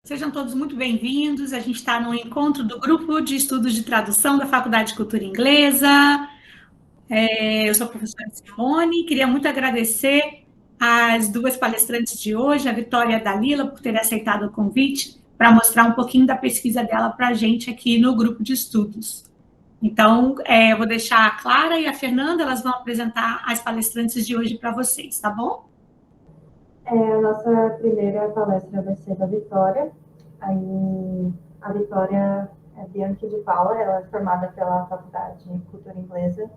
Sejam todos muito bem-vindos. A gente está no encontro do Grupo de Estudos de Tradução da Faculdade de Cultura Inglesa. Eu sou a professora Simone. Queria muito agradecer às duas palestrantes de hoje, a Vitória e a Dalila, por terem aceitado o convite para mostrar um pouquinho da pesquisa dela para a gente aqui no Grupo de Estudos. Então, eu vou deixar a Clara e a Fernanda, elas vão apresentar as palestrantes de hoje para vocês, tá bom? A nossa primeira palestra vai ser da Vitória. Aí, a Vitória é Bianchi de Paula, ela é formada pela Faculdade de Cultura Inglesa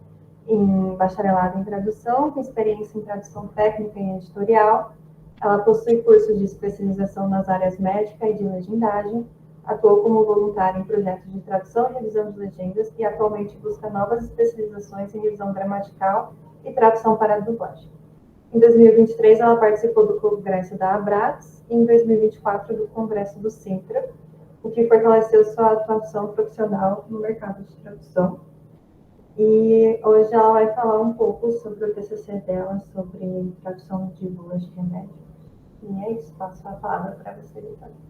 em bacharelado em tradução, com experiência em tradução técnica e editorial. Ela possui cursos de especialização nas áreas médica e de legendagem, atuou como voluntária em projetos de tradução e revisão de legendas e atualmente busca novas especializações em revisão gramatical e tradução para a dublagem. Em 2023, ela participou do congresso da Abrax e em 2024 do congresso do Sintra, o que fortaleceu sua atuação profissional no mercado de tradução. E hoje ela vai falar um pouco sobre o TCC dela, sobre tradução de bulas de remédio. E é isso, passo a palavra para você, Vitória.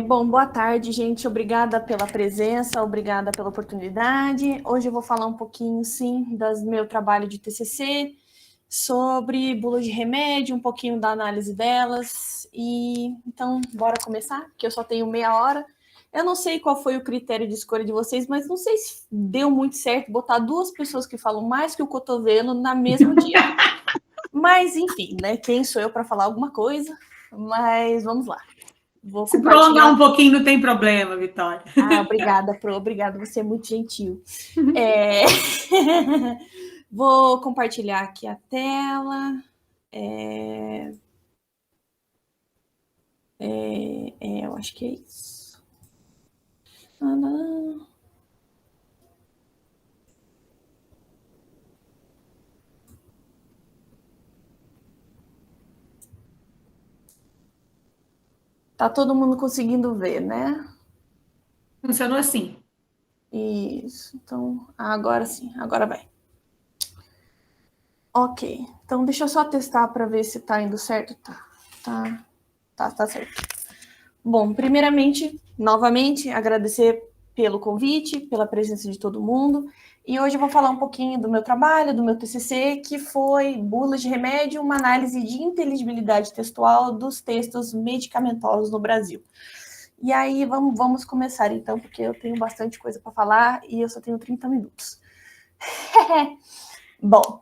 Bom, boa tarde, gente. Obrigada pela presença, obrigada pela oportunidade. Hoje eu vou falar um pouquinho, sim, do meu trabalho de TCC, sobre bulas de remédio, um pouquinho da análise delas. Então, bora começar, porque eu só tenho meia hora. Eu não sei qual foi o critério de escolha de vocês, mas não sei se deu muito certo botar duas pessoas que falam mais que o cotovelo na mesmo dia. Mas, enfim, né? Quem sou eu para falar alguma coisa? Mas vamos lá. Vou Se prolongar um pouquinho, não tem problema, Vitória. Obrigada, Pro. Obrigada, você é muito gentil. Vou compartilhar aqui a tela. Eu acho que é isso. Tá todo mundo conseguindo ver, né? Funcionou assim. Isso. Então, agora sim, agora vai. Ok. Então, deixa eu só testar para ver se tá indo certo. Tá certo. Bom, primeiramente, novamente, agradecer pelo convite, pela presença de todo mundo. E hoje eu vou falar um pouquinho do meu trabalho, do meu TCC, que foi Bulas de Remédio, uma análise de inteligibilidade textual dos textos medicamentosos no Brasil. E aí, vamos começar então, porque eu tenho bastante coisa para falar e eu só tenho 30 minutos. Bom,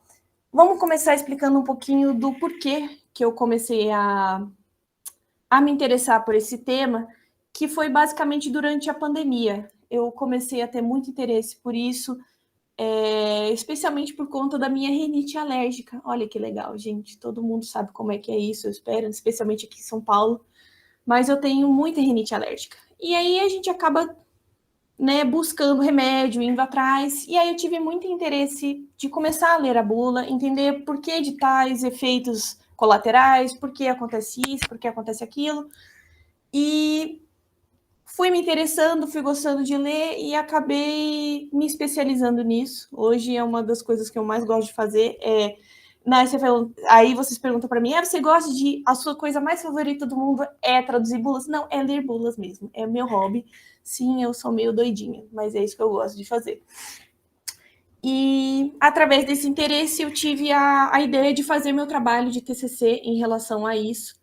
vamos começar explicando um pouquinho do porquê que eu comecei a me interessar por esse tema, que foi basicamente durante a pandemia. Eu comecei a ter muito interesse por isso, especialmente por conta da minha rinite alérgica. Olha que legal, gente. Todo mundo sabe como é que é isso, eu espero, especialmente aqui em São Paulo. Mas eu tenho muita rinite alérgica. E aí a gente acaba, né, buscando remédio, indo atrás. E aí eu tive muito interesse de começar a ler a bula, entender por que de tais efeitos colaterais, por que acontece isso, por que acontece aquilo. E fui me interessando, fui gostando de ler e acabei me especializando nisso. Hoje é uma das coisas que eu mais gosto de fazer. Aí vocês perguntam para mim, você gosta de... A sua coisa mais favorita do mundo é traduzir bulas? Não, é ler bulas mesmo. É meu hobby. Sim, eu sou meio doidinha, mas é isso que eu gosto de fazer. E através desse interesse eu tive a ideia de fazer meu trabalho de TCC em relação a isso.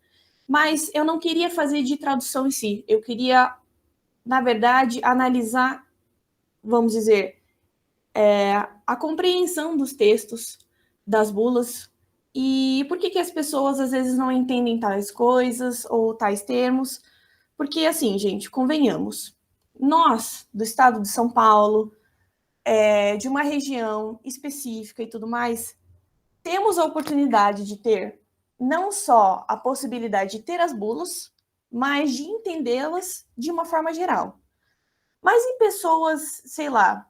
Mas eu não queria fazer de tradução em si. Eu queria, na verdade, analisar, vamos dizer, a compreensão dos textos, das bulas, e por que as pessoas às vezes não entendem tais coisas ou tais termos. Porque, assim, gente, convenhamos, nós, do estado de São Paulo, de uma região específica e tudo mais, temos a oportunidade de ter não só a possibilidade de ter as bulas, mas de entendê-las de uma forma geral. Mas em pessoas, sei lá,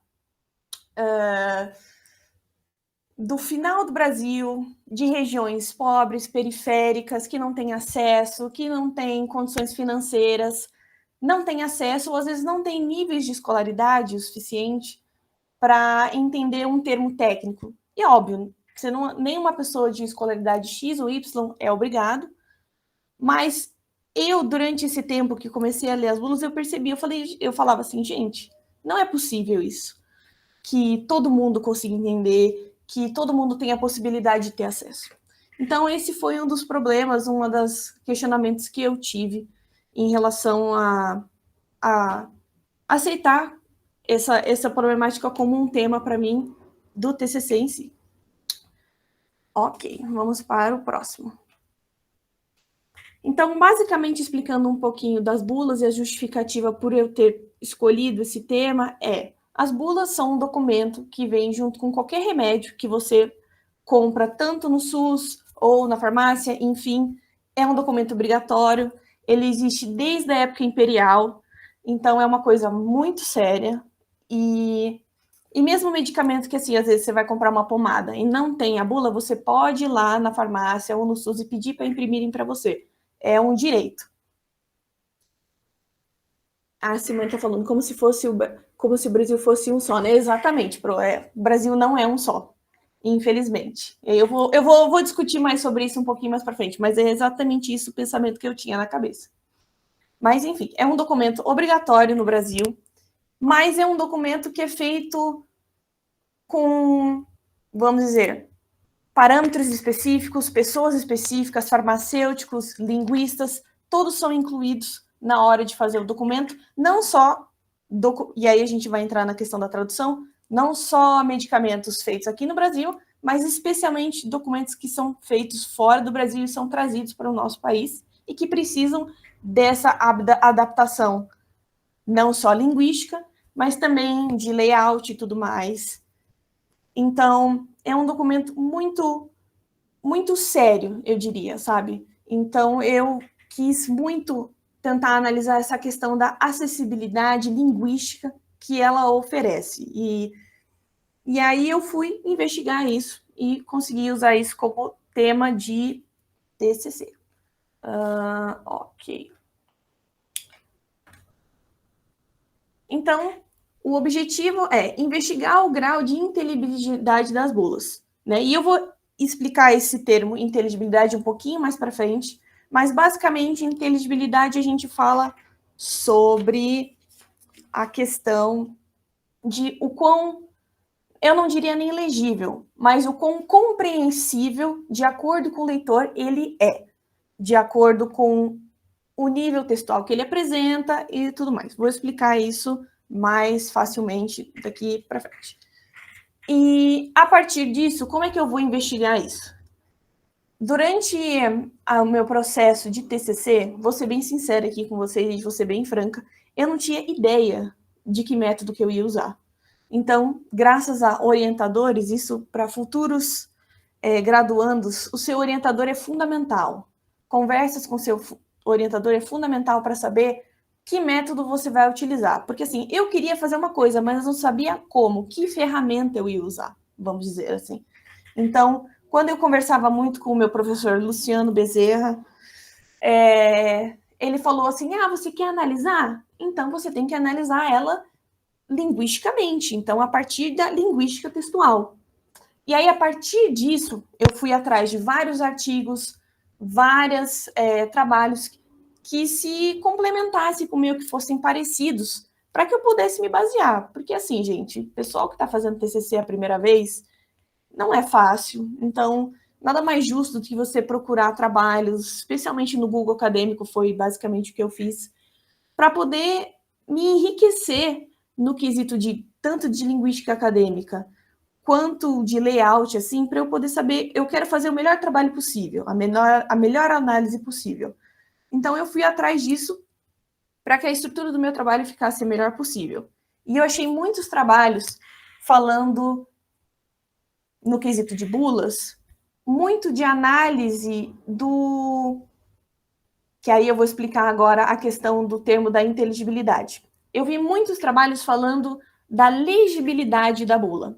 do final do Brasil, de regiões pobres, periféricas, que não têm acesso, que não têm condições financeiras, não têm acesso, ou às vezes não têm níveis de escolaridade o suficiente para entender um termo técnico. E óbvio, nenhuma pessoa de escolaridade X ou Y é obrigado, Mas eu, durante esse tempo que comecei a ler as bulas, eu percebi, eu falava assim, gente, não é possível isso, que todo mundo consiga entender, que todo mundo tenha a possibilidade de ter acesso. Então, esse foi um dos problemas, um dos questionamentos que eu tive em relação a aceitar essa problemática como um tema para mim do TCC em si. Ok, vamos para o próximo. Então, basicamente, explicando um pouquinho das bulas e a justificativa por eu ter escolhido esse tema as bulas são um documento que vem junto com qualquer remédio que você compra tanto no SUS ou na farmácia, enfim, é um documento obrigatório, ele existe desde a época imperial, então é uma coisa muito séria, e mesmo medicamento que, assim, às vezes você vai comprar uma pomada e não tem a bula, você pode ir lá na farmácia ou no SUS e pedir para imprimirem para você. É um direito. A Simone está falando como se o Brasil fosse um só, né? Exatamente, o Brasil não é um só, infelizmente. Eu vou discutir mais sobre isso um pouquinho mais para frente, mas é exatamente isso o pensamento que eu tinha na cabeça. Mas, enfim, é um documento obrigatório no Brasil, mas é um documento que é feito com, vamos dizer, parâmetros específicos, pessoas específicas, farmacêuticos, linguistas, todos são incluídos na hora de fazer o documento, não só, e aí a gente vai entrar na questão da tradução, não só medicamentos feitos aqui no Brasil, mas especialmente documentos que são feitos fora do Brasil e são trazidos para o nosso país e que precisam dessa adaptação, não só linguística, mas também de layout e tudo mais. Então, é um documento muito, muito sério, eu diria, sabe? Então, eu quis muito tentar analisar essa questão da acessibilidade linguística que ela oferece. E aí eu fui investigar isso e consegui usar isso como tema de TCC. Ok. Então, o objetivo é investigar o grau de inteligibilidade das bulas, né? E eu vou explicar esse termo inteligibilidade um pouquinho mais para frente, mas basicamente inteligibilidade a gente fala sobre a questão de o quão, eu não diria nem legível, mas o quão compreensível, de acordo com o leitor, ele é, de acordo com o nível textual que ele apresenta e tudo mais. Vou explicar isso mais facilmente daqui para frente. E, a partir disso, como é que eu vou investigar isso? Durante o meu processo de TCC, vou ser bem sincera aqui com vocês, vou ser bem franca, eu não tinha ideia de que método que eu ia usar. Então, graças a orientadores, isso para futuros graduandos, o seu orientador é fundamental. Conversas com seu orientador é fundamental para saber que método você vai utilizar. Porque, assim, eu queria fazer uma coisa, mas não sabia como, que ferramenta eu ia usar, vamos dizer assim. Então, quando eu conversava muito com o meu professor Luciano Bezerra, ele falou assim, você quer analisar? Então, você tem que analisar ela linguisticamente, então, a partir da linguística textual. E aí, a partir disso, eu fui atrás de vários artigos, vários trabalhos que se complementassem comigo, que fossem parecidos, para que eu pudesse me basear. Porque, assim, gente, o pessoal que está fazendo TCC a primeira vez, não é fácil. Então, nada mais justo do que você procurar trabalhos, especialmente no Google Acadêmico, foi basicamente o que eu fiz, para poder me enriquecer no quesito de tanto de linguística acadêmica, quanto de layout, assim, para eu poder saber, eu quero fazer o melhor trabalho possível, a melhor análise possível. Então, eu fui atrás disso para que a estrutura do meu trabalho ficasse a melhor possível. E eu achei muitos trabalhos falando, no quesito de bulas, muito de análise do... Que aí eu vou explicar agora a questão do termo da inteligibilidade. Eu vi muitos trabalhos falando da legibilidade da bula.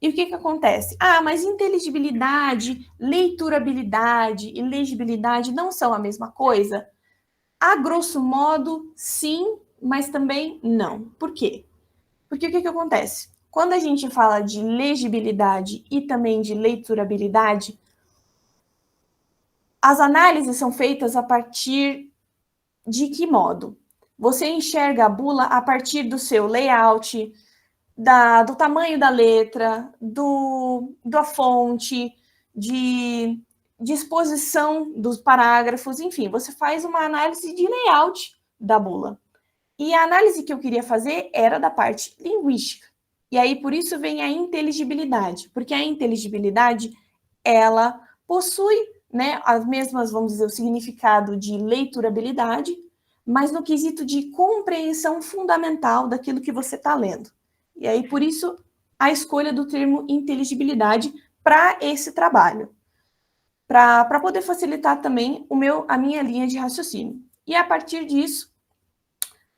E o que acontece? Mas inteligibilidade, leiturabilidade e legibilidade não são a mesma coisa? A grosso modo, sim, mas também não. Por quê? Porque o que acontece? Quando a gente fala de legibilidade e também de leiturabilidade, As análises são feitas a partir de que modo? Você enxerga a bula a partir do seu layout, do tamanho da letra, da fonte, de disposição dos parágrafos, enfim, você faz uma análise de layout da bula. E a análise que eu queria fazer era da parte linguística. E aí, por isso, vem a inteligibilidade, porque a inteligibilidade, ela possui, né, as mesmas, vamos dizer, o significado de leiturabilidade, mas no quesito de compreensão fundamental daquilo que você está lendo. E aí, por isso, a escolha do termo inteligibilidade para esse trabalho, para poder facilitar também a minha linha de raciocínio. E a partir disso,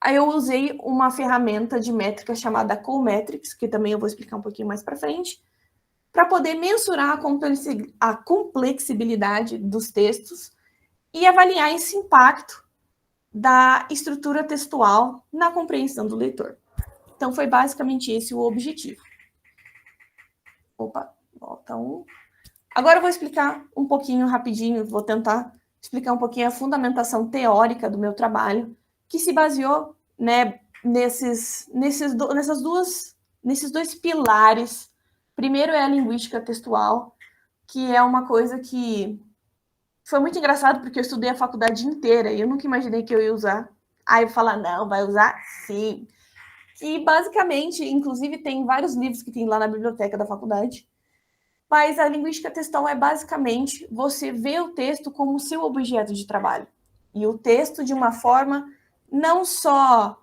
aí eu usei uma ferramenta de métrica chamada Cometrics, que também eu vou explicar um pouquinho mais para frente, para poder mensurar a complexibilidade dos textos e avaliar esse impacto da estrutura textual na compreensão do leitor. Então, foi basicamente esse o objetivo. Opa, volta um. Agora eu vou explicar um pouquinho rapidinho, vou tentar explicar um pouquinho a fundamentação teórica do meu trabalho, que se baseou, né, nesses dois pilares. Primeiro é a linguística textual, que é uma coisa que foi muito engraçado, porque eu estudei a faculdade inteira e eu nunca imaginei que eu ia usar. Aí eu falar, não, vai usar sim. E basicamente, inclusive, tem vários livros que tem lá na biblioteca da faculdade. Mas a linguística textual é basicamente você ver o texto como seu objeto de trabalho. E o texto de uma forma não só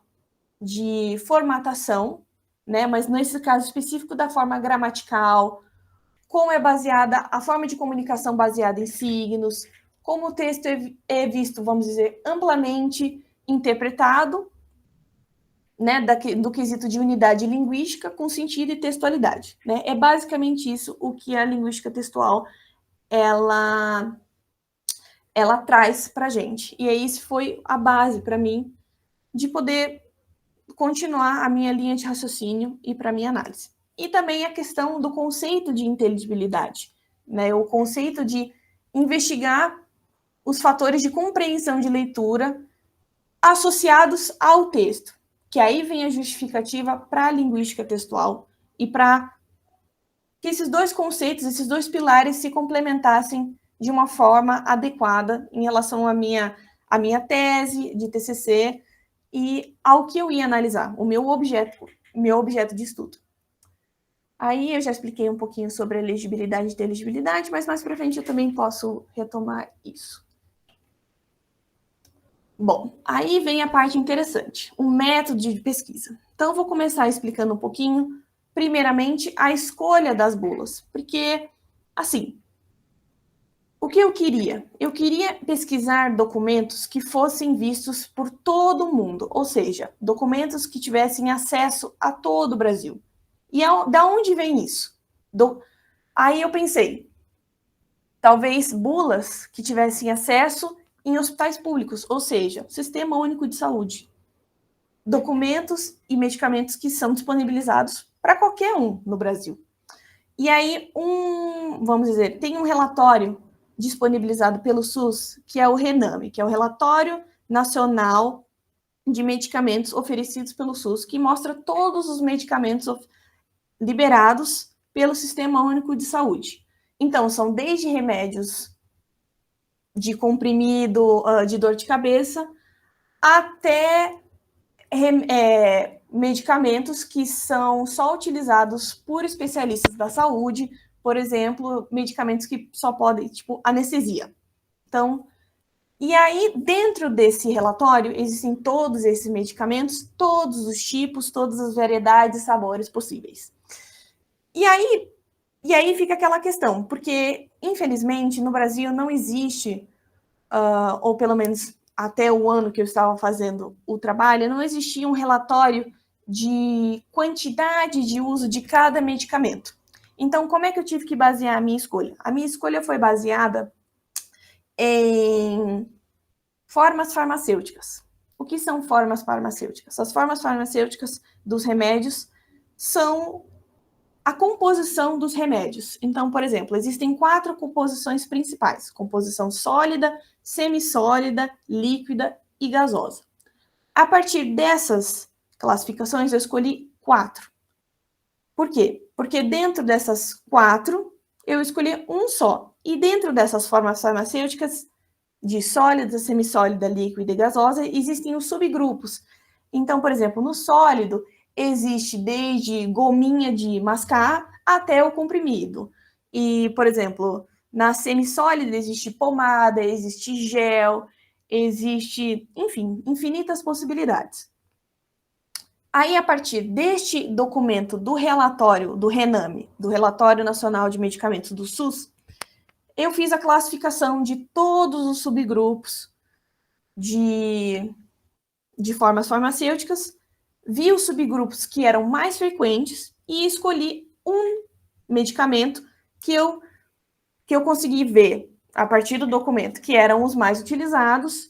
de formatação, né, mas nesse caso específico da forma gramatical, como é baseada a forma de comunicação baseada em signos, como o texto é visto, vamos dizer, amplamente interpretado, né, do quesito de unidade linguística com sentido e textualidade, né? É basicamente isso o que a linguística textual ela traz para a gente. E aí isso foi a base para mim de poder continuar a minha linha de raciocínio e para a minha análise. E também a questão do conceito de inteligibilidade, né? O conceito de investigar os fatores de compreensão de leitura associados ao texto, que aí vem a justificativa para a linguística textual e para que esses dois conceitos, esses dois pilares se complementassem de uma forma adequada em relação à minha tese de TCC e ao que eu ia analisar, o meu objeto de estudo. Aí eu já expliquei um pouquinho sobre a legibilidade e inteligibilidade, mas mais para frente eu também posso retomar isso. Bom, aí vem a parte interessante, o método de pesquisa. Então, eu vou começar explicando um pouquinho, primeiramente, a escolha das bulas. Porque, assim, o que eu queria? Eu queria pesquisar documentos que fossem vistos por todo mundo, ou seja, documentos que tivessem acesso a todo o Brasil. E da onde vem isso? Aí eu pensei, talvez bulas que tivessem acesso em hospitais públicos, ou seja, Sistema Único de Saúde. Documentos e medicamentos que são disponibilizados para qualquer um no Brasil. E aí, vamos dizer, tem um relatório disponibilizado pelo SUS, que é o RENAME, que é o Relatório Nacional de Medicamentos oferecidos pelo SUS, que mostra todos os medicamentos liberados pelo Sistema Único de Saúde. Então, são desde remédios de comprimido, de dor de cabeça, até medicamentos que são só utilizados por especialistas da saúde, por exemplo, medicamentos que só podem, tipo, anestesia. Então, e aí, dentro desse relatório, existem todos esses medicamentos, todos os tipos, todas as variedades e sabores possíveis. E aí fica aquela questão, porque, infelizmente, no Brasil não existe, ou pelo menos até o ano que eu estava fazendo o trabalho, não existia um relatório de quantidade de uso de cada medicamento. Então, como é que eu tive que basear a minha escolha? A minha escolha foi baseada em formas farmacêuticas. O que são formas farmacêuticas? As formas farmacêuticas dos remédios são a composição dos remédios. Então, por exemplo, existem 4 composições principais: composição sólida, semissólida, líquida e gasosa. A partir dessas classificações, eu escolhi 4. Por quê? Porque dentro dessas 4, eu escolhi um só. E dentro dessas formas farmacêuticas, de sólida, semissólida, líquida e gasosa, existem os subgrupos. Então, por exemplo, no sólido, existe desde gominha de mascar até o comprimido. E, por exemplo, na semissólida existe pomada, existe gel, existe, enfim, infinitas possibilidades. Aí, a partir deste documento do relatório do RENAME, do Relatório Nacional de Medicamentos do SUS, eu fiz a classificação de todos os subgrupos de formas farmacêuticas, vi os subgrupos que eram mais frequentes e escolhi um medicamento que eu consegui ver, a partir do documento, que eram os mais utilizados,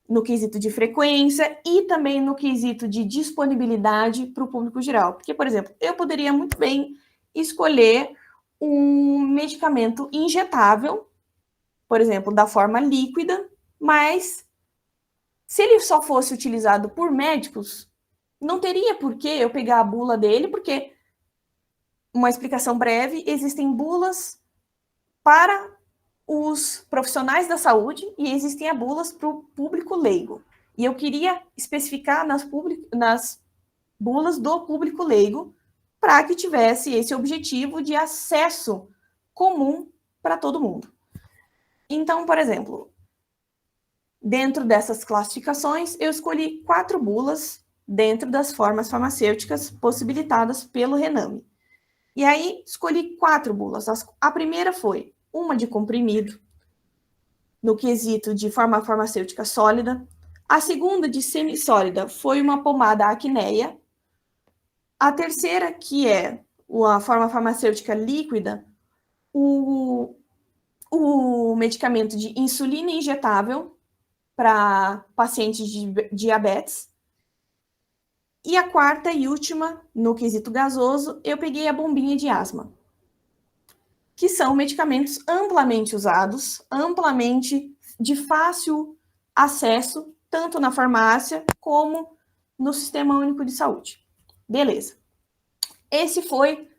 no quesito de frequência e também no quesito de disponibilidade para o público geral. Porque, por exemplo, eu poderia muito bem escolher um medicamento injetável, por exemplo, da forma líquida, mas se ele só fosse utilizado por médicos, não teria por que eu pegar a bula dele, porque, uma explicação breve, existem bulas para os profissionais da saúde e existem bulas para o público leigo. E eu queria especificar nas bulas do público leigo para que tivesse esse objetivo de acesso comum para todo mundo. Então, por exemplo, dentro dessas classificações, eu escolhi 4 bulas dentro das formas farmacêuticas possibilitadas pelo RENAME. E aí, escolhi 4 bulas. A primeira foi uma de comprimido, no quesito de forma farmacêutica sólida. A segunda, de semissólida, foi uma pomada acneia. A terceira, que é a forma farmacêutica líquida, o medicamento de insulina injetável para pacientes de diabetes. E a quarta e última, no quesito gasoso, eu peguei a bombinha de asma, que são medicamentos amplamente usados, amplamente de fácil acesso, tanto na farmácia como no Sistema Único de Saúde. Beleza. Esse foi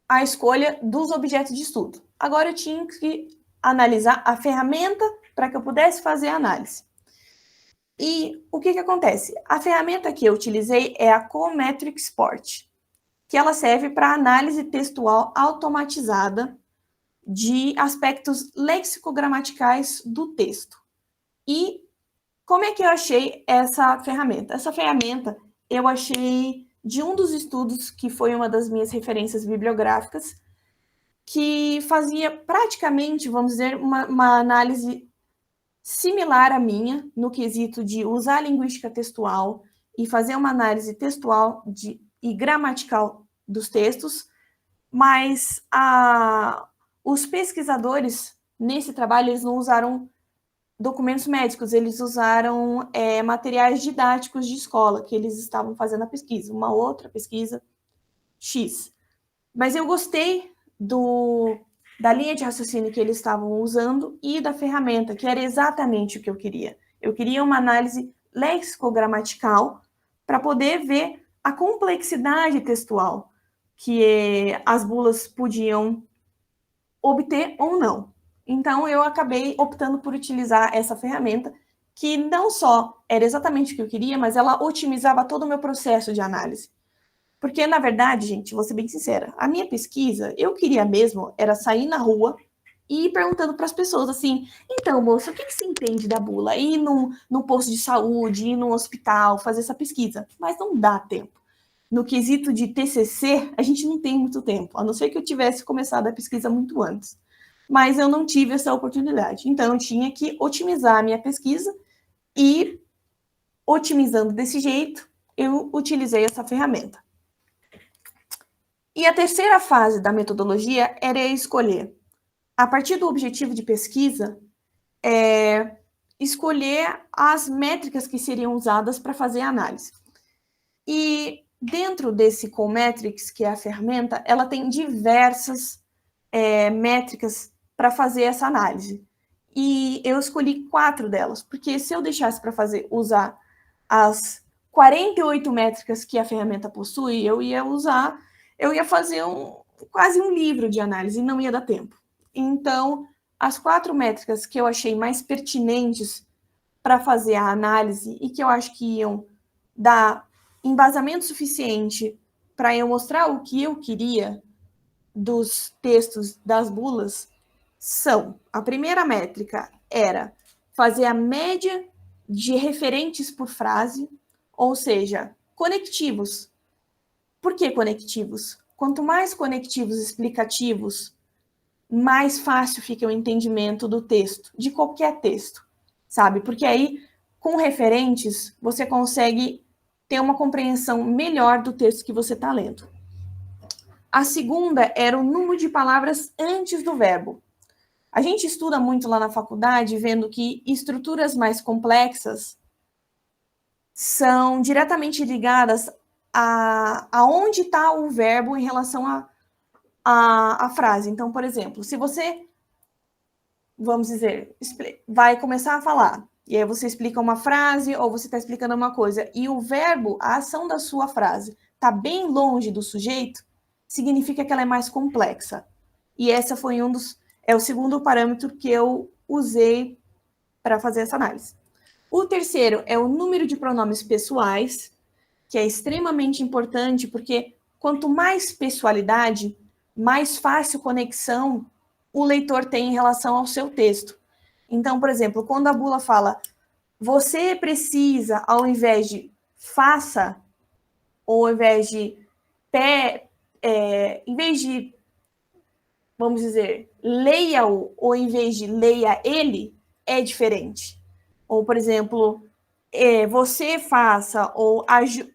a escolha dos objetos de estudo. Agora eu tinha que analisar a ferramenta para que eu pudesse fazer a análise. E o que acontece? A ferramenta que eu utilizei é a Cometric Sport, que ela serve para análise textual automatizada de aspectos lexicogramaticais do texto. E como é que eu achei essa ferramenta? Essa ferramenta eu achei de um dos estudos que foi uma das minhas referências bibliográficas, que fazia praticamente, vamos dizer, uma análise similar à minha, no quesito de usar a linguística textual e fazer uma análise textual e gramatical dos textos, mas os pesquisadores, nesse trabalho, eles não usaram documentos médicos, eles usaram materiais didáticos de escola, que eles estavam fazendo a pesquisa, uma outra pesquisa X. Mas eu gostei da linha de raciocínio que eles estavam usando e da ferramenta, que era exatamente o que eu queria. Eu queria uma análise lexicogramatical para poder ver a complexidade textual que as bulas podiam obter ou não. Então, eu acabei optando por utilizar essa ferramenta, que não só era exatamente o que eu queria, mas ela otimizava todo o meu processo de análise. Porque, na verdade, gente, vou ser bem sincera, a minha pesquisa, eu queria mesmo, era sair na rua e ir perguntando para as pessoas assim, então, moça, o que você entende da bula? Ir num posto de saúde, ir num hospital, fazer essa pesquisa. Mas não dá tempo. No quesito de TCC, a gente não tem muito tempo, a não ser que eu tivesse começado a pesquisa muito antes. Mas eu não tive essa oportunidade. Então, eu tinha que otimizar a minha pesquisa e, otimizando desse jeito, eu utilizei essa ferramenta. E a terceira fase da metodologia era escolher, a partir do objetivo de pesquisa, escolher as métricas que seriam usadas para fazer a análise. E dentro desse Cometrics, que é a ferramenta, ela tem diversas métricas para fazer essa análise. E eu escolhi 4 delas, porque se eu deixasse para usar as 48 métricas que a ferramenta possui, eu ia fazer quase um livro de análise e não ia dar tempo. Então, as 4 métricas que eu achei mais pertinentes para fazer a análise e que eu acho que iam dar embasamento suficiente para eu mostrar o que eu queria dos textos das bulas são: a primeira métrica era fazer a média de referentes por frase, ou seja, conectivos. Por que conectivos? Quanto mais conectivos explicativos, mais fácil fica o entendimento do texto, de qualquer texto, sabe? Porque aí, com referentes, você consegue ter uma compreensão melhor do texto que você está lendo. A segunda era o número de palavras antes do verbo. A gente estuda muito lá na faculdade, vendo que estruturas mais complexas são diretamente ligadas a onde está o verbo em relação à frase. Então, por exemplo, se você, vamos dizer, vai começar a falar, e aí você explica uma frase ou você está explicando uma coisa, e o verbo, a ação da sua frase, está bem longe do sujeito, significa que ela é mais complexa. E essa foi é o segundo parâmetro que eu usei para fazer essa análise. O terceiro é o número de pronomes pessoais, que é extremamente importante, porque quanto mais pessoalidade, mais fácil conexão o leitor tem em relação ao seu texto. Então, por exemplo, quando a bula fala você precisa, ao invés de faça, ou ao invés de vamos dizer, leia-o, ou em vez de leia ele, é diferente. Ou, por exemplo, você faça, ou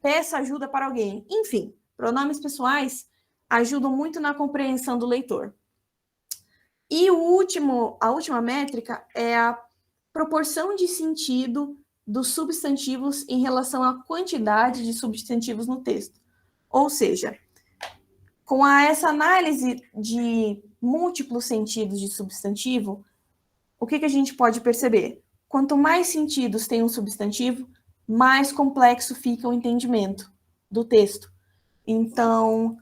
peça ajuda para alguém. Enfim, pronomes pessoais ajudam muito na compreensão do leitor. E a última métrica é a proporção de sentido dos substantivos em relação à quantidade de substantivos no texto. Ou seja, com essa análise de múltiplos sentidos de substantivo, o que a gente pode perceber? Quanto mais sentidos tem um substantivo, mais complexo fica o entendimento do texto. Então,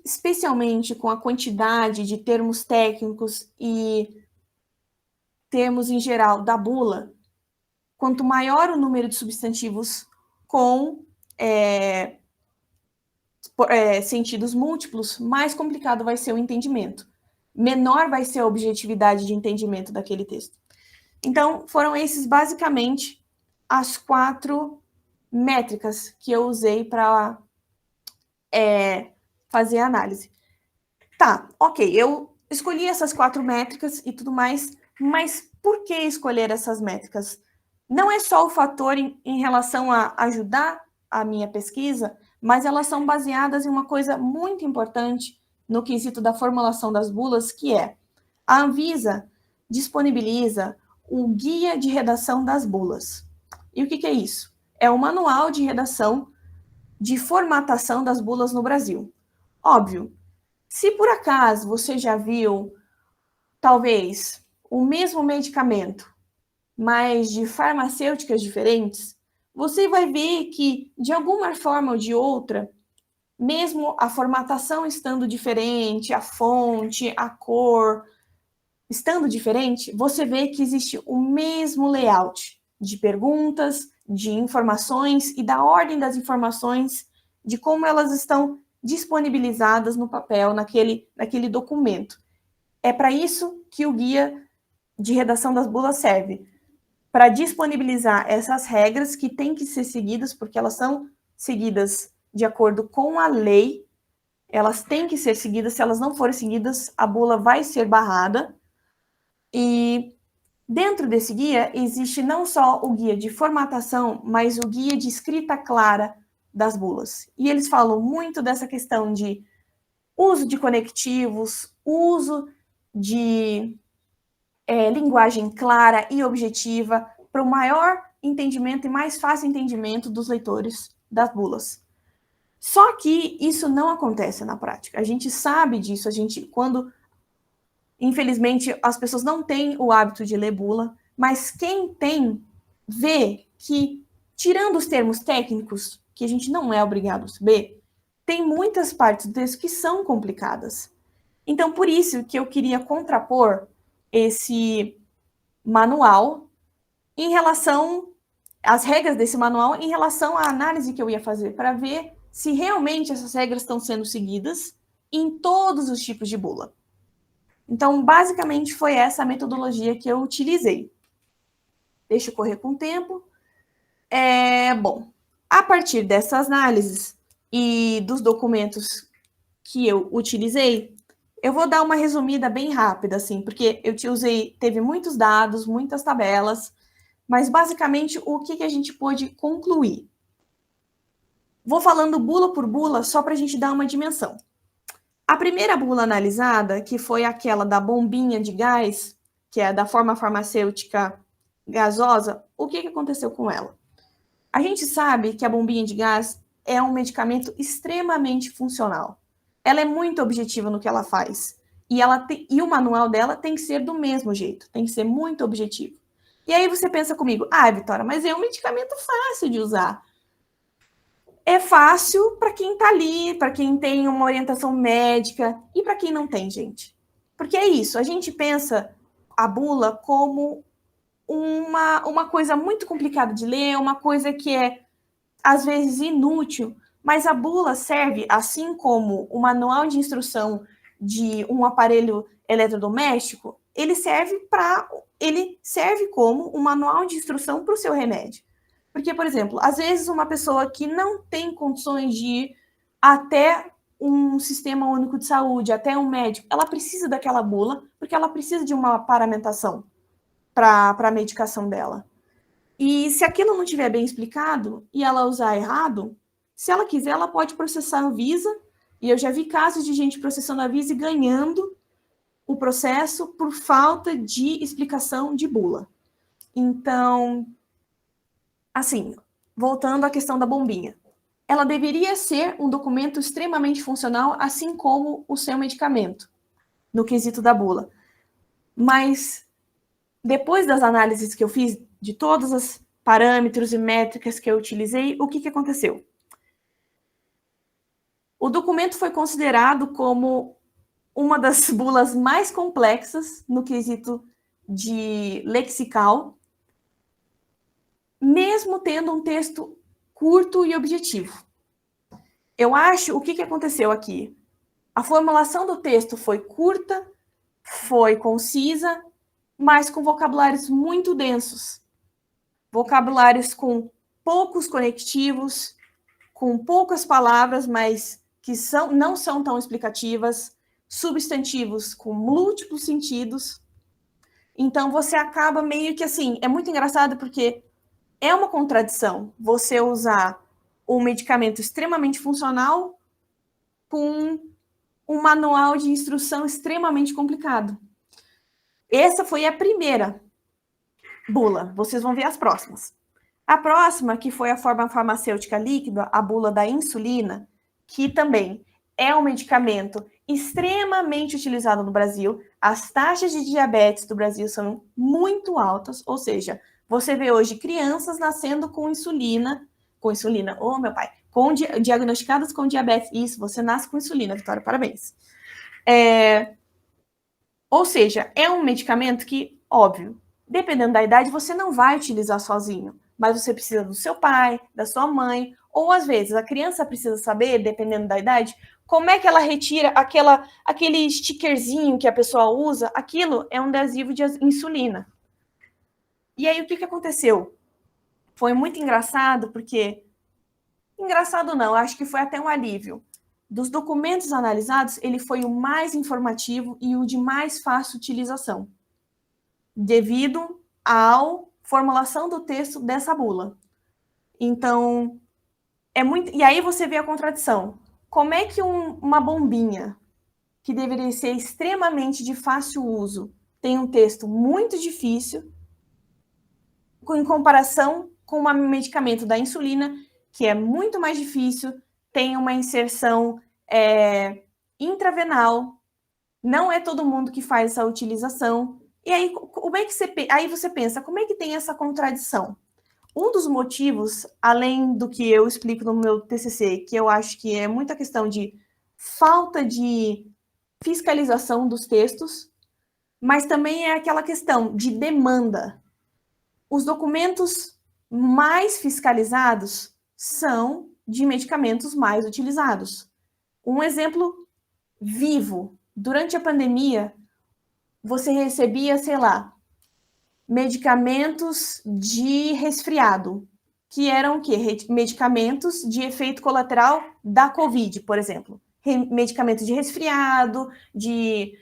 especialmente com a quantidade de termos técnicos e termos em geral da bula, quanto maior o número de substantivos com sentidos múltiplos, mais complicado vai ser o entendimento. Menor vai ser a objetividade de entendimento daquele texto. Então, foram esses basicamente as 4 métricas que eu usei para fazer a análise. Tá, ok, eu escolhi essas 4 métricas e tudo mais, mas por que escolher essas métricas? Não é só o fator em relação a ajudar a minha pesquisa, mas elas são baseadas em uma coisa muito importante no quesito da formulação das bulas, que é a Anvisa disponibiliza o Guia de Redação das Bulas. E o que é isso? É o manual de redação de formatação das bulas no Brasil. Óbvio, se por acaso você já viu, talvez, o mesmo medicamento, mas de farmacêuticas diferentes, você vai ver que, de alguma forma ou de outra, mesmo a formatação estando diferente, a fonte, a cor estando diferente, você vê que existe o mesmo layout de perguntas, de informações e da ordem das informações, de como elas estão disponibilizadas no papel, naquele documento. É para isso que o guia de redação das bulas serve, para disponibilizar essas regras que têm que ser seguidas, porque elas são seguidas de acordo com a lei, elas têm que ser seguidas, se elas não forem seguidas, a bula vai ser barrada. E dentro desse guia existe não só o guia de formatação, mas o guia de escrita clara das bulas. E eles falam muito dessa questão de uso de conectivos, uso de linguagem clara e objetiva para o maior entendimento e mais fácil entendimento dos leitores das bulas. Só que isso não acontece na prática. A gente sabe disso, infelizmente, as pessoas não têm o hábito de ler bula, mas quem tem, vê que, tirando os termos técnicos, que a gente não é obrigado a saber, tem muitas partes do texto que são complicadas. Então, por isso que eu queria contrapor esse manual em relação às regras desse manual, em relação à análise que eu ia fazer, para ver se realmente essas regras estão sendo seguidas em todos os tipos de bula. Então, basicamente, foi essa a metodologia que eu utilizei. Deixa eu correr com o tempo. Bom, a partir dessas análises e dos documentos que eu utilizei, eu vou dar uma resumida bem rápida, assim, porque teve muitos dados, muitas tabelas, mas basicamente o que a gente pôde concluir? Vou falando bula por bula, só para a gente dar uma dimensão. A primeira bula analisada, que foi aquela da bombinha de gás, que é da forma farmacêutica gasosa, o que aconteceu com ela? A gente sabe que a bombinha de gás é um medicamento extremamente funcional. Ela é muito objetiva no que ela faz. E o manual dela tem que ser do mesmo jeito, tem que ser muito objetivo. E aí você pensa comigo, Vitória, mas é um medicamento fácil de usar. É fácil para quem está ali, para quem tem uma orientação médica e para quem não tem, gente. Porque é isso, a gente pensa a bula como uma coisa muito complicada de ler, uma coisa que é, às vezes, inútil, mas a bula serve, assim como o manual de instrução de um aparelho eletrodoméstico, ele serve como um manual de instrução para o seu remédio. Porque, por exemplo, às vezes uma pessoa que não tem condições de ir até um sistema único de saúde, até um médico, ela precisa daquela bula, porque ela precisa de uma paramentação para a medicação dela. E se aquilo não estiver bem explicado e ela usar errado, se ela quiser, ela pode processar a Anvisa, e eu já vi casos de gente processando a Anvisa e ganhando o processo por falta de explicação de bula. Então, assim, voltando à questão da bombinha. Ela deveria ser um documento extremamente funcional, assim como o seu medicamento, no quesito da bula. Mas, depois das análises que eu fiz, de todos os parâmetros e métricas que eu utilizei, o que aconteceu? O documento foi considerado como uma das bulas mais complexas no quesito de lexical, mesmo tendo um texto curto e objetivo. Eu acho, o que aconteceu aqui? A formulação do texto foi curta, foi concisa, mas com vocabulários muito densos. Vocabulários com poucos conectivos, com poucas palavras, mas que não são tão explicativas, substantivos com múltiplos sentidos. Então, você acaba meio que assim, é muito engraçado porque é uma contradição você usar um medicamento extremamente funcional com um manual de instrução extremamente complicado. Essa foi a primeira bula. Vocês vão ver as próximas. A próxima, que foi a forma farmacêutica líquida, a bula da insulina, que também é um medicamento extremamente utilizado no Brasil. As taxas de diabetes do Brasil são muito altas, ou seja, você vê hoje crianças nascendo com insulina, oh meu pai, diagnosticadas com diabetes. Isso, você nasce com insulina, Vitória, parabéns. Ou seja, é um medicamento que, óbvio, dependendo da idade, você não vai utilizar sozinho, mas você precisa do seu pai, da sua mãe, ou às vezes a criança precisa saber, dependendo da idade, como é que ela retira aquele stickerzinho que a pessoa usa. Aquilo é um adesivo de insulina. E aí, o que aconteceu? Foi muito engraçado, porque... Engraçado não, acho que foi até um alívio. Dos documentos analisados, ele foi o mais informativo e o de mais fácil utilização, devido à formulação do texto dessa bula. Então, E aí você vê a contradição. Como é que uma bombinha, que deveria ser extremamente de fácil uso, tem um texto muito difícil, em comparação com um medicamento da insulina, que é muito mais difícil, tem uma inserção intravenal, não é todo mundo que faz essa utilização. E aí, aí você pensa, como é que tem essa contradição? Um dos motivos, além do que eu explico no meu TCC, que eu acho que é muita questão de falta de fiscalização dos textos, mas também é aquela questão de demanda. Os documentos mais fiscalizados são de medicamentos mais utilizados. Um exemplo vivo. Durante a pandemia, você recebia, sei lá, medicamentos de resfriado, que eram o quê? Medicamentos de efeito colateral da Covid, por exemplo. Medicamentos de resfriado, de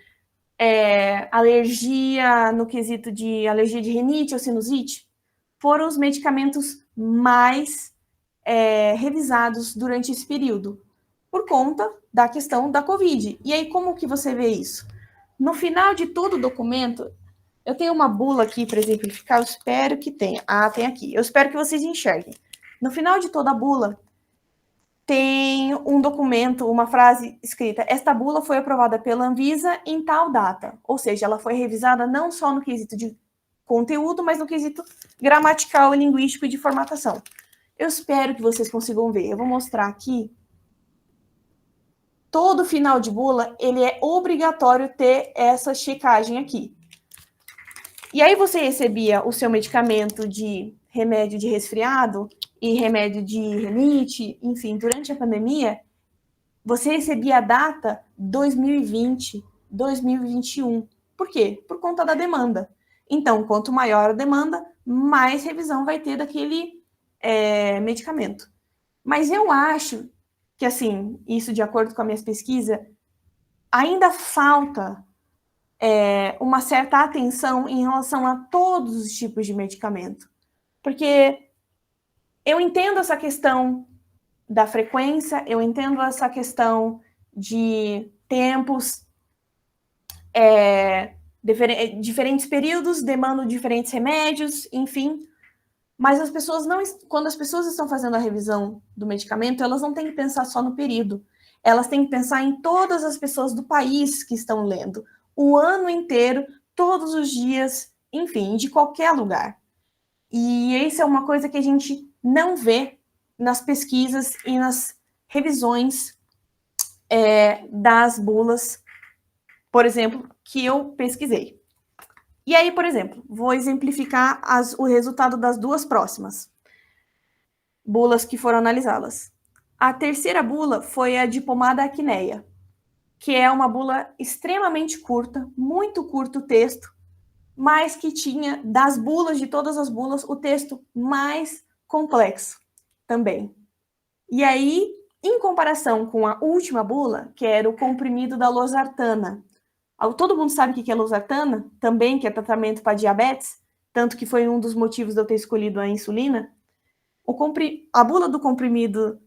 alergia, no quesito de alergia de rinite ou sinusite, foram os medicamentos mais revisados durante esse período, por conta da questão da Covid. E aí, como que você vê isso? No final de todo o documento, eu tenho uma bula aqui para exemplificar, eu espero que tenha. Ah, tem aqui. Eu espero que vocês enxerguem. No final de toda a bula, tem um documento, uma frase escrita: esta bula foi aprovada pela Anvisa em tal data. Ou seja, ela foi revisada não só no quesito de conteúdo, mas no quesito gramatical e linguístico e de formatação. Eu espero que vocês consigam ver. Eu vou mostrar aqui. Todo final de bula, ele é obrigatório ter essa checagem aqui. E aí você recebia o seu medicamento de remédio de resfriado e remédio de rinite, enfim, durante a pandemia, você recebia a data 2020, 2021. Por quê? Por conta da demanda. Então, quanto maior a demanda, mais revisão vai ter daquele medicamento. Mas eu acho que, assim, isso de acordo com as minhas pesquisas, ainda falta uma certa atenção em relação a todos os tipos de medicamento. Porque eu entendo essa questão da frequência, eu entendo essa questão de tempos, diferentes períodos demandam diferentes remédios, enfim. Mas as pessoas não, quando as pessoas estão fazendo a revisão do medicamento, elas não têm que pensar só no período. Elas têm que pensar em todas as pessoas do país que estão lendo, o ano inteiro, todos os dias, enfim, de qualquer lugar. E isso é uma coisa que a gente não vê nas pesquisas e nas revisões das bulas, por exemplo, que eu pesquisei. E aí, por exemplo, vou exemplificar o resultado das duas próximas bulas que foram analisadas. A terceira bula foi a de pomada acneia, que é uma bula extremamente curta, muito curto o texto, mas que tinha, das bulas, de todas as bulas, o texto mais complexo também. E aí, em comparação com a última bula, que era o comprimido da losartana, todo mundo sabe o que é losartana, também, que é tratamento para diabetes, tanto que foi um dos motivos de eu ter escolhido a insulina. A bula do comprimido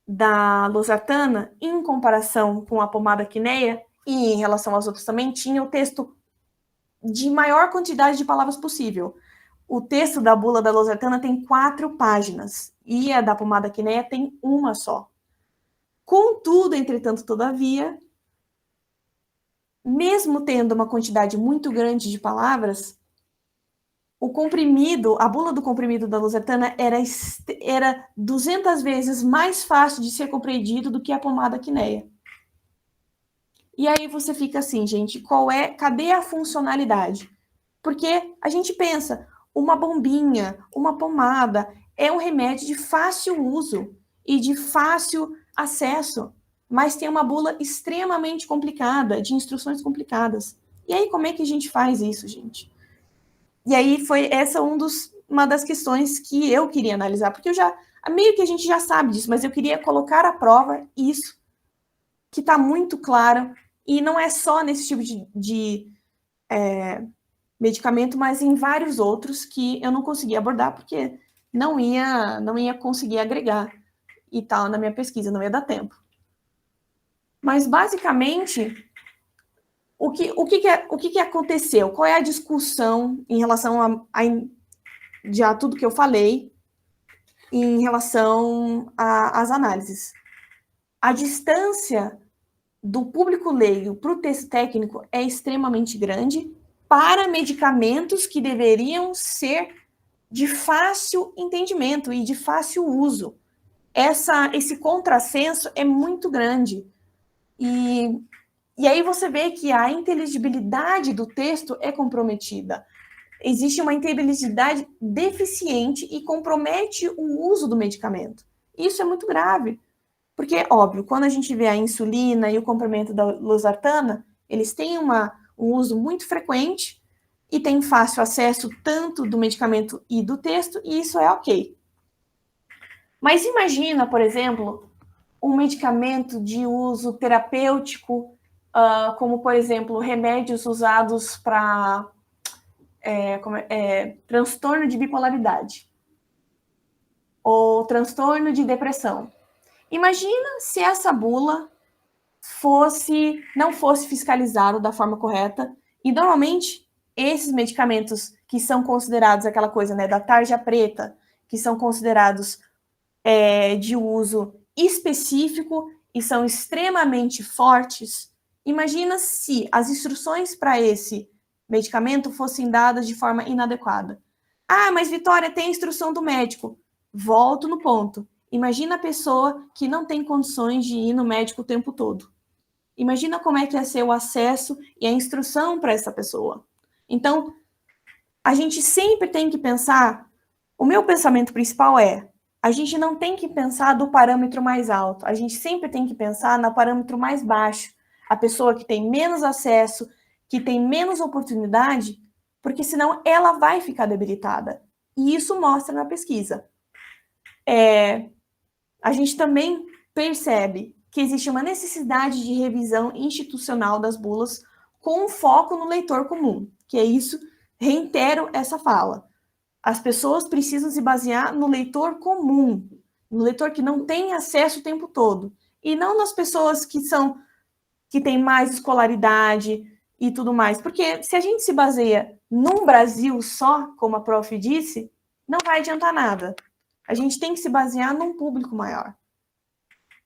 da losartana, em comparação com a pomada acneia, e em relação às outras também, tinha o texto de maior quantidade de palavras possível. O texto da bula da losartana tem 4 páginas, e a da pomada acneia tem uma só. Contudo, entretanto, todavia, mesmo tendo uma quantidade muito grande de palavras, a bula do comprimido da losartana era 200 vezes mais fácil de ser compreendido do que a pomada acneia. E aí você fica assim, gente, cadê a funcionalidade? Porque a gente pensa, uma bombinha, uma pomada, é um remédio de fácil uso e de fácil acesso, mas tem uma bula extremamente complicada, de instruções complicadas. E aí, como é que a gente faz isso, gente? E aí, foi essa uma das questões que eu queria analisar, porque meio que a gente já sabe disso, mas eu queria colocar à prova isso, que está muito claro, e não é só nesse tipo de medicamento, mas em vários outros que eu não consegui abordar, porque não ia conseguir agregar e tal na minha pesquisa, não ia dar tempo. Mas, basicamente, o que aconteceu? Qual é a discussão em relação já tudo que eu falei em relação às análises. A distância do público leigo para o texto técnico é extremamente grande para medicamentos que deveriam ser de fácil entendimento e de fácil uso. Esse contrassenso é muito grande. E aí você vê que a inteligibilidade do texto é comprometida. Existe uma inteligibilidade deficiente e compromete o uso do medicamento. Isso é muito grave. Porque, óbvio, quando a gente vê a insulina e o comprimento da losartana, eles têm um uso muito frequente e tem fácil acesso tanto do medicamento e do texto, e isso é ok. Mas imagina, por exemplo, um medicamento de uso terapêutico, como, por exemplo, remédios usados para transtorno de bipolaridade ou transtorno de depressão. Imagina se essa bula não fosse fiscalizado da forma correta, e normalmente esses medicamentos que são considerados aquela coisa, né, da tarja preta, que são considerados de uso específico e são extremamente fortes, imagina se as instruções para esse medicamento fossem dadas de forma inadequada. Ah, mas Vitória, tem instrução do médico. Volto no ponto. Imagina a pessoa que não tem condições de ir no médico o tempo todo. Imagina como é que ia ser o acesso e a instrução para essa pessoa. Então, a gente sempre tem que pensar, o meu pensamento principal a gente não tem que pensar do parâmetro mais alto, a gente sempre tem que pensar no parâmetro mais baixo, a pessoa que tem menos acesso, que tem menos oportunidade, porque senão ela vai ficar debilitada. E isso mostra na pesquisa. A gente também percebe que existe uma necessidade de revisão institucional das bulas com foco no leitor comum, que é isso, reitero essa fala. As pessoas precisam se basear no leitor comum, no leitor que não tem acesso o tempo todo, e não nas pessoas que têm mais escolaridade e tudo mais, porque se a gente se baseia num Brasil só, como a prof disse, não vai adiantar nada. A gente tem que se basear num público maior.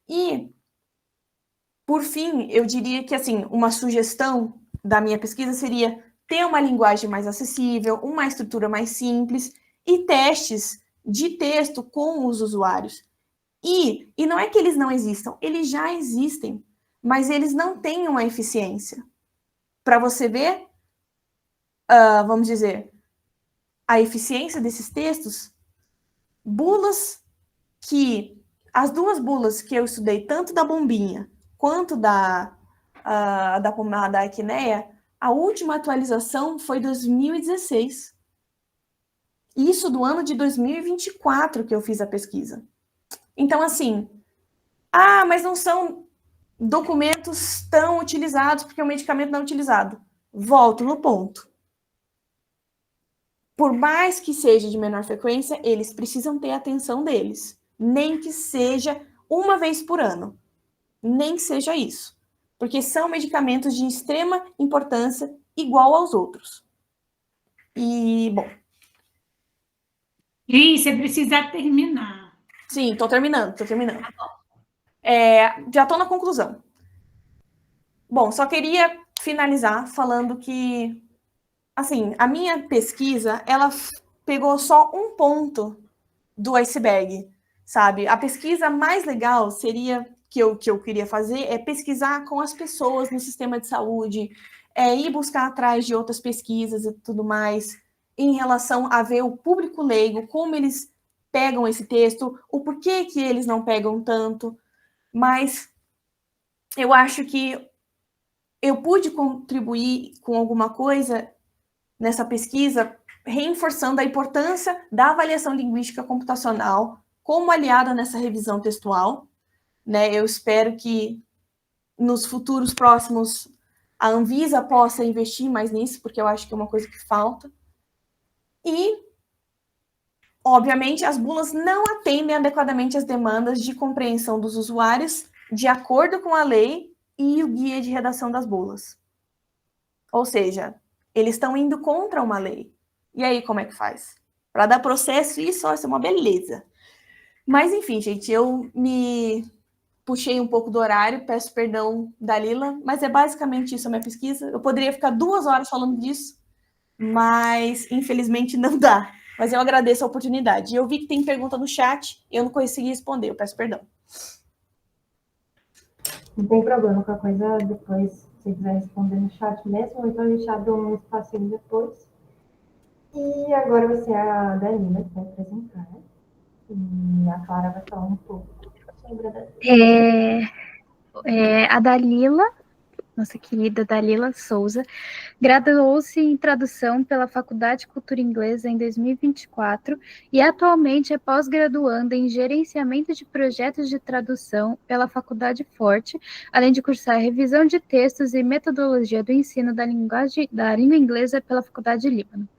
E, por fim, eu diria que, assim, uma sugestão da minha pesquisa seria ter uma linguagem mais acessível, uma estrutura mais simples e testes de texto com os usuários. E não é que eles não existam, eles já existem, mas eles não têm uma eficiência. Para você ver, vamos dizer, a eficiência desses textos, as duas bulas que eu estudei, tanto da bombinha quanto da pomada Aquinea, a última atualização foi 2016. Isso do ano de 2024 que eu fiz a pesquisa. Então, assim, mas não são documentos tão utilizados porque o medicamento não é utilizado. Volto no ponto. Por mais que seja de menor frequência, eles precisam ter a atenção deles. Nem que seja uma vez por ano. Nem que seja isso. Porque são medicamentos de extrema importância, igual aos outros. E, bom... Você precisa terminar. Sim, estou terminando. Já estou na conclusão. Bom, só queria finalizar falando que, assim, a minha pesquisa, ela pegou só um ponto do iceberg, sabe? A pesquisa mais legal seria, que eu queria fazer, é pesquisar com as pessoas no sistema de saúde, ir buscar atrás de outras pesquisas e tudo mais, em relação a ver o público leigo, como eles pegam esse texto, o porquê que eles não pegam tanto, mas eu acho que eu pude contribuir com alguma coisa nessa pesquisa, reforçando a importância da avaliação linguística computacional como aliada nessa revisão textual, né? Eu espero que nos futuros próximos a Anvisa possa investir mais nisso, porque eu acho que é uma coisa que falta. E, obviamente, as bulas não atendem adequadamente às demandas de compreensão dos usuários de acordo com a lei e o guia de redação das bulas. Ou seja, eles estão indo contra uma lei. E aí, como é que faz? para dar processo, isso é uma beleza. Mas, enfim, gente, eu me puxei um pouco do horário, peço perdão, Dalila, mas é basicamente isso a minha pesquisa. Eu poderia ficar 2 horas falando disso, mas infelizmente não dá. Mas eu agradeço a oportunidade. Eu vi que tem pergunta no chat, eu não consegui responder, eu peço perdão. Não tem problema, qualquer coisa depois, se você quiser responder no chat mesmo, então a gente abre um espacinho depois. E agora vai ser a Dalila que vai apresentar, né? E a Clara vai falar um pouco sobre a Dalila. A Dalila, nossa querida Dalila Souza, graduou-se em tradução pela Faculdade de Cultura Inglesa em 2024 e atualmente é pós-graduanda em gerenciamento de projetos de tradução pela Faculdade Forte, além de cursar revisão de textos e metodologia do ensino da língua inglesa pela Faculdade de Líbano.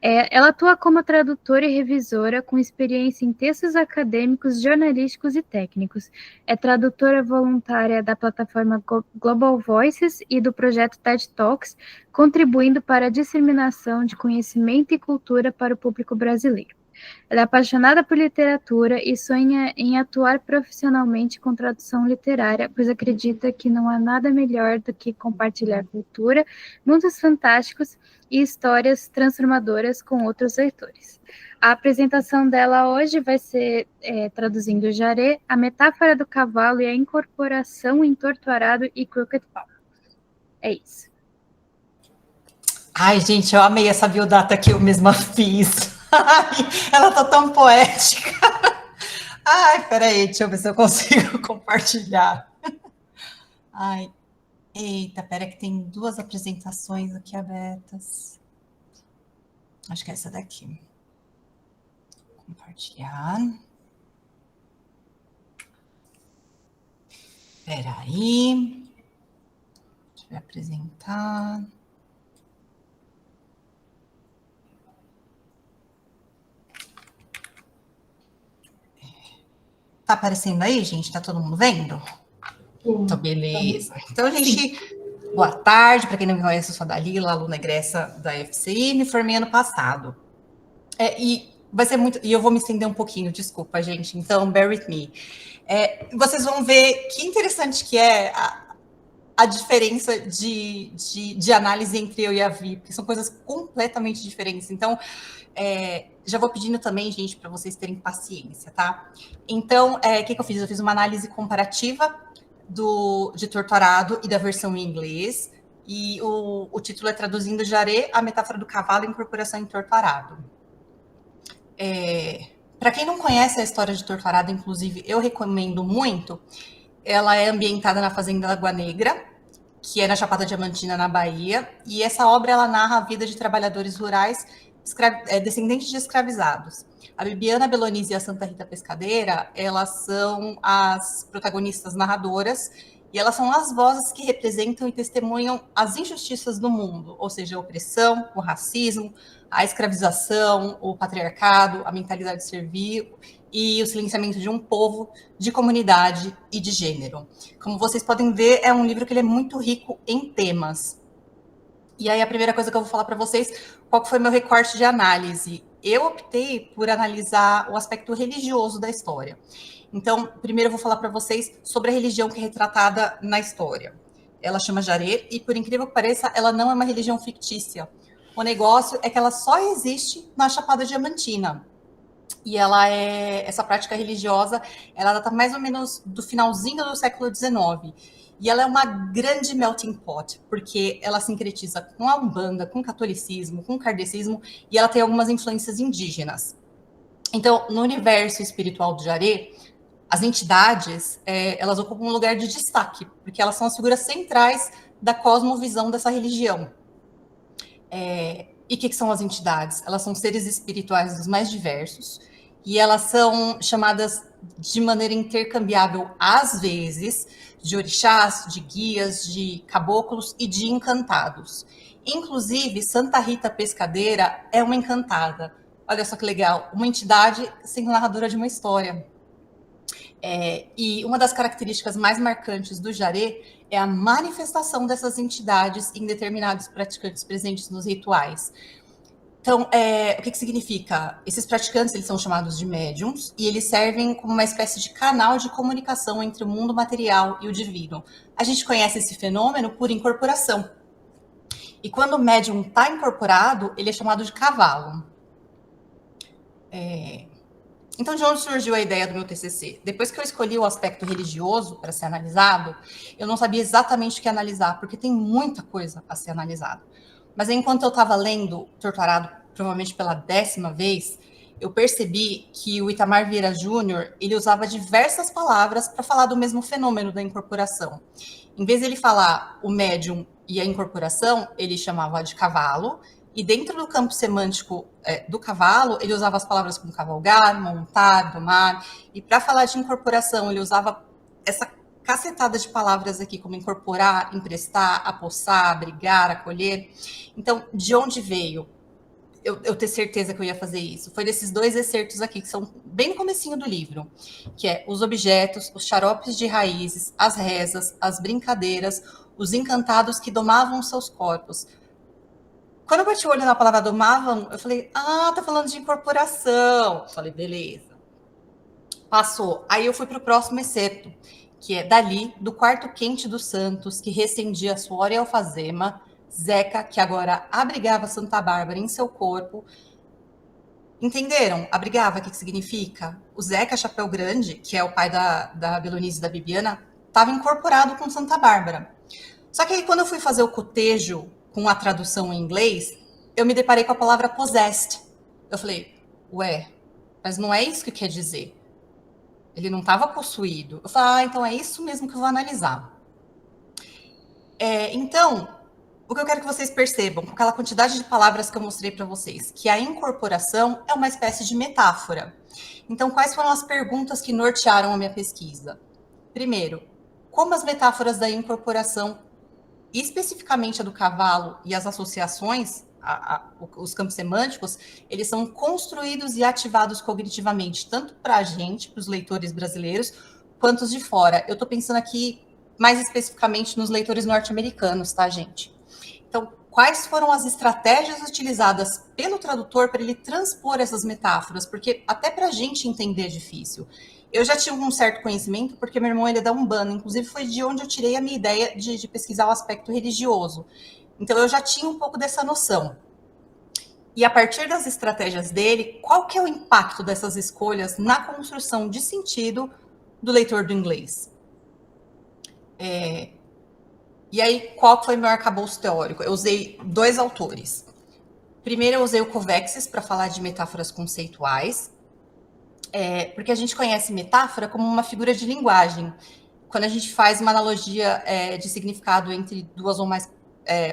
Ela atua como tradutora e revisora com experiência em textos acadêmicos, jornalísticos e técnicos. É tradutora voluntária da plataforma Global Voices e do projeto TED Talks, contribuindo para a disseminação de conhecimento e cultura para o público brasileiro. Ela é apaixonada por literatura e sonha em atuar profissionalmente com tradução literária, pois acredita que não há nada melhor do que compartilhar cultura, mundos fantásticos e histórias transformadoras com outros leitores. A apresentação dela hoje vai ser traduzindo Jaré, a metáfora do cavalo e a incorporação em Torto Arado e Crooked Paw. É isso. Ai, gente, eu amei essa biodata que eu mesma fiz. Ela tá tão poética. Ai, peraí, deixa eu ver se eu consigo compartilhar. Ai, eita, pera que tem 2 apresentações aqui abertas. Acho que é essa daqui. Compartilhar. Peraí. Deixa eu apresentar. Tá aparecendo aí, gente? Tá todo mundo vendo? Sim. Então, beleza. Então, gente, boa tarde. Para quem não me conhece, eu sou a Dalila, aluna egressa da FCI, me formei ano passado. E vai ser muito... E eu vou me estender um pouquinho, desculpa, gente. Então, bear with me. Vocês vão ver que interessante que é a diferença de análise entre eu e a Vi, porque são coisas completamente diferentes. Então, já vou pedindo também, gente, para vocês terem paciência, tá? Então, o que eu fiz? Eu fiz uma análise comparativa de Torto Arado e da versão em inglês, e o título é Traduzindo Jaré, a metáfora do cavalo e incorporação em Torto Arado. Para quem não conhece a história de Torto Arado, inclusive, eu recomendo muito. Ela é ambientada na Fazenda Água Negra, que é na Chapada Diamantina, na Bahia, e essa obra ela narra a vida de trabalhadores rurais descendentes de escravizados. A Bibiana Belonise e a Santa Rita Pescadeira, elas são as protagonistas narradoras e elas são as vozes que representam e testemunham as injustiças do mundo, ou seja, a opressão, o racismo, a escravização, o patriarcado, a mentalidade servil e o silenciamento de um povo, de comunidade e de gênero. Como vocês podem ver, é um livro que ele é muito rico em temas. E aí a primeira coisa que eu vou falar para vocês, qual foi meu recorte de análise? Eu optei por analisar o aspecto religioso da história. Então, primeiro eu vou falar para vocês sobre a religião que é retratada na história. Ela chama Jaré e, por incrível que pareça, ela não é uma religião fictícia. O negócio é que ela só existe na Chapada Diamantina. E essa prática religiosa, ela data mais ou menos do finalzinho do século XIX. E ela é uma grande melting pot, porque ela sincretiza com a Umbanda, com o catolicismo, com o kardecismo, e ela tem algumas influências indígenas. Então, no universo espiritual do Jaré, as entidades, elas ocupam um lugar de destaque, porque elas são as figuras centrais da cosmovisão dessa religião. E o que são as entidades? Elas são seres espirituais dos mais diversos, e elas são chamadas de maneira intercambiável, às vezes, de orixás, de guias, de caboclos e de encantados. Inclusive, Santa Rita Pescadeira é uma encantada. Olha só que legal, uma entidade sendo narradora de uma história. E uma das características mais marcantes do Jaré é a manifestação dessas entidades em determinados praticantes presentes nos rituais. Então, o que significa? Esses praticantes, eles são chamados de médiums, e eles servem como uma espécie de canal de comunicação entre o mundo material e o divino. A gente conhece esse fenômeno por incorporação. E quando o médium está incorporado, ele é chamado de cavalo. Então, de onde surgiu a ideia do meu TCC? Depois que eu escolhi o aspecto religioso para ser analisado, eu não sabia exatamente o que analisar, porque tem muita coisa a ser analisada. Mas enquanto eu estava lendo Torturado, provavelmente pela 10ª vez, eu percebi que o Itamar Vieira Júnior, ele usava diversas palavras para falar do mesmo fenômeno da incorporação. Em vez de ele falar o médium e a incorporação, ele chamava de cavalo, e dentro do campo semântico do cavalo, ele usava as palavras como cavalgar, montar, domar, e para falar de incorporação, ele usava essa cacetada de palavras aqui, como incorporar, emprestar, apossar, abrigar, acolher. Então, de onde veio eu ter certeza que eu ia fazer isso? Foi desses 2 excertos aqui, que são bem no comecinho do livro, que é os objetos, os xaropes de raízes, as rezas, as brincadeiras, os encantados que domavam seus corpos. Quando eu bati o olho na palavra domavam, eu falei, tá falando de incorporação. Eu falei, beleza. Passou. Aí eu fui para o próximo excerto, que é dali, do quarto quente dos santos, que recendia suor e alfazema, Zeca, que agora abrigava Santa Bárbara em seu corpo. Entenderam? Abrigava, o que significa? O Zeca Chapéu Grande, que é o pai da Belonice e da Bibiana, estava incorporado com Santa Bárbara. Só que aí, quando eu fui fazer o cotejo com a tradução em inglês, eu me deparei com a palavra possessed. Eu falei, mas não é isso que quer dizer. Ele não estava possuído. Eu falei, então é isso mesmo que eu vou analisar. Então, o que eu quero que vocês percebam, com aquela quantidade de palavras que eu mostrei para vocês, que a incorporação é uma espécie de metáfora. Então, quais foram as perguntas que nortearam a minha pesquisa? Primeiro, como as metáforas da incorporação, especificamente a do cavalo e as associações, os campos semânticos, eles são construídos e ativados cognitivamente, tanto para a gente, para os leitores brasileiros, quanto os de fora. Eu estou pensando aqui mais especificamente nos leitores norte-americanos, tá, gente? Então, quais foram as estratégias utilizadas pelo tradutor para ele transpor essas metáforas? Porque até para a gente entender é difícil. Eu já tinha um certo conhecimento, porque meu irmão ele é da Umbanda, inclusive foi de onde eu tirei a minha ideia de pesquisar o aspecto religioso. Então, eu já tinha um pouco dessa noção. E a partir das estratégias dele, qual que é o impacto dessas escolhas na construção de sentido do leitor do inglês? E aí, qual foi o meu arcabouço teórico? Eu usei 2 autores. Primeiro, eu usei o Covexis para falar de metáforas conceituais, porque a gente conhece metáfora como uma figura de linguagem. Quando a gente faz uma analogia de significado entre 2 ou mais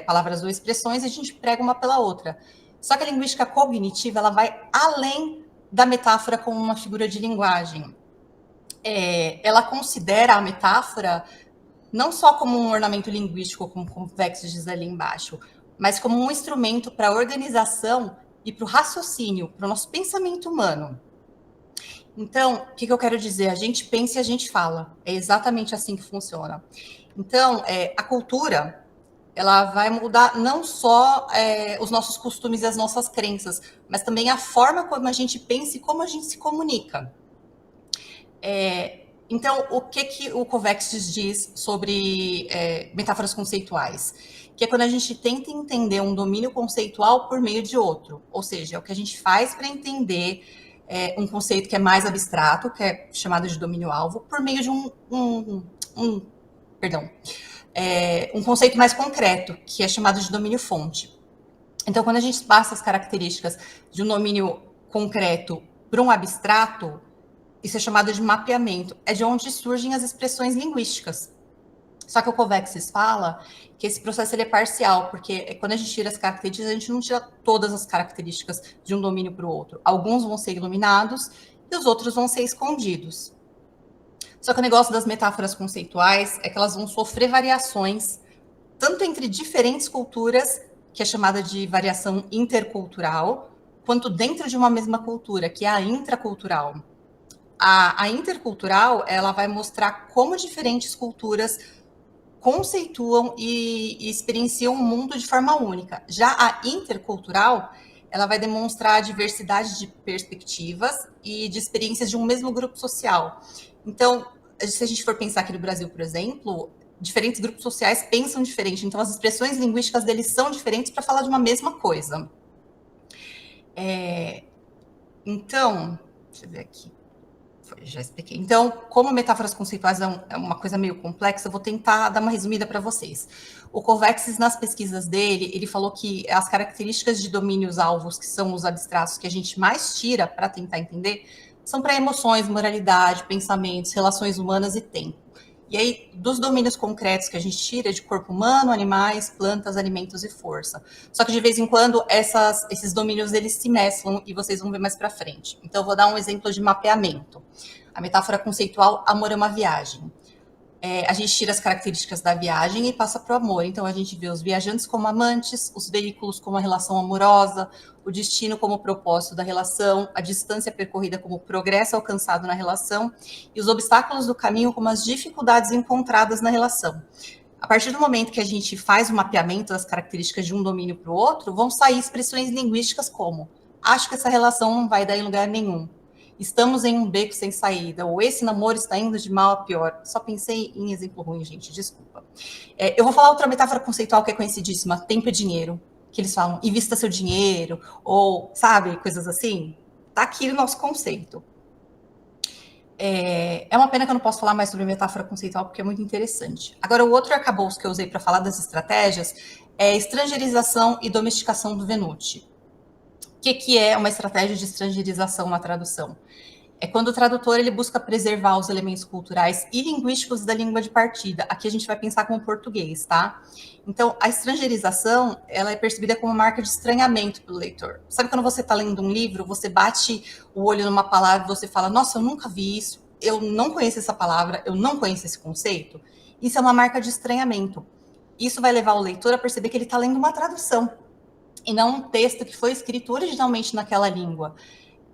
palavras ou expressões, a gente prega uma pela outra. Só que a linguística cognitiva ela vai além da metáfora como uma figura de linguagem. Ela considera a metáfora não só como um ornamento linguístico, como o Covexis diz ali embaixo, mas como um instrumento para a organização e para o raciocínio, para o nosso pensamento humano. Então, o que eu quero dizer? A gente pensa e a gente fala. É exatamente assim que funciona. Então, a cultura, ela vai mudar não só os nossos costumes e as nossas crenças, mas também a forma como a gente pensa e como a gente se comunica. Então, o que o Covexis diz sobre metáforas conceituais? Que é quando a gente tenta entender um domínio conceitual por meio de outro. Ou seja, é o que a gente faz para entender um conceito que é mais abstrato, que é chamado de domínio-alvo, por meio de um conceito mais concreto, que é chamado de domínio-fonte. Então, quando a gente passa as características de um domínio concreto para um abstrato, isso é chamado de mapeamento. É de onde surgem as expressões linguísticas. Só que o Covexis fala que esse processo ele é parcial, porque quando a gente tira as características, a gente não tira todas as características de um domínio para o outro. Alguns vão ser iluminados e os outros vão ser escondidos. Só que o negócio das metáforas conceituais é que elas vão sofrer variações, tanto entre diferentes culturas, que é chamada de variação intercultural, quanto dentro de uma mesma cultura, que é a intracultural. A intercultural, ela vai mostrar como diferentes culturas conceituam e experienciam o mundo de forma única. Já a intercultural, ela vai demonstrar a diversidade de perspectivas e de experiências de um mesmo grupo social. Então, se a gente for pensar aqui no Brasil, por exemplo, diferentes grupos sociais pensam diferente, então as expressões linguísticas deles são diferentes para falar de uma mesma coisa. Então, deixa eu ver aqui. Já expliquei. Então, como metáforas conceituais é uma coisa meio complexa, eu vou tentar dar uma resumida para vocês. O Covexis, nas pesquisas dele, ele falou que as características de domínios alvos, que são os abstratos que a gente mais tira para tentar entender, são para emoções, moralidade, pensamentos, relações humanas e tempo. E aí, dos domínios concretos que a gente tira é de corpo humano, animais, plantas, alimentos e força. Só que de vez em quando esses domínios eles se mesclam e vocês vão ver mais para frente. Então eu vou dar um exemplo de mapeamento. A metáfora conceitual, amor é uma viagem. A gente tira as características da viagem e passa para o amor. Então a gente vê os viajantes como amantes, os veículos como a relação amorosa, o destino como o propósito da relação, a distância percorrida como o progresso alcançado na relação e os obstáculos do caminho como as dificuldades encontradas na relação. A partir do momento que a gente faz o mapeamento das características de um domínio para o outro, vão sair expressões linguísticas como acho que essa relação não vai dar em lugar nenhum. Estamos em um beco sem saída, ou esse namoro está indo de mal a pior. Só pensei em exemplo ruim, gente, desculpa. Eu vou falar outra metáfora conceitual que é conhecidíssima, tempo e dinheiro, que eles falam, invista seu dinheiro, ou, sabe, coisas assim. Tá aqui o nosso conceito. É uma pena que eu não posso falar mais sobre metáfora conceitual, porque é muito interessante. Agora, o outro arcabouço que eu usei para falar das estratégias é estrangeirização e domesticação do Venuti. O que é uma estratégia de estrangeirização na tradução? É quando o tradutor ele busca preservar os elementos culturais e linguísticos da língua de partida. Aqui a gente vai pensar com o português, tá? Então, a estrangeirização, ela é percebida como uma marca de estranhamento pelo leitor. Sabe quando você está lendo um livro, você bate o olho numa palavra e você fala, nossa, eu nunca vi isso, eu não conheço essa palavra, eu não conheço esse conceito? Isso é uma marca de estranhamento. Isso vai levar o leitor a perceber que ele está lendo uma tradução e não um texto que foi escrito originalmente naquela língua.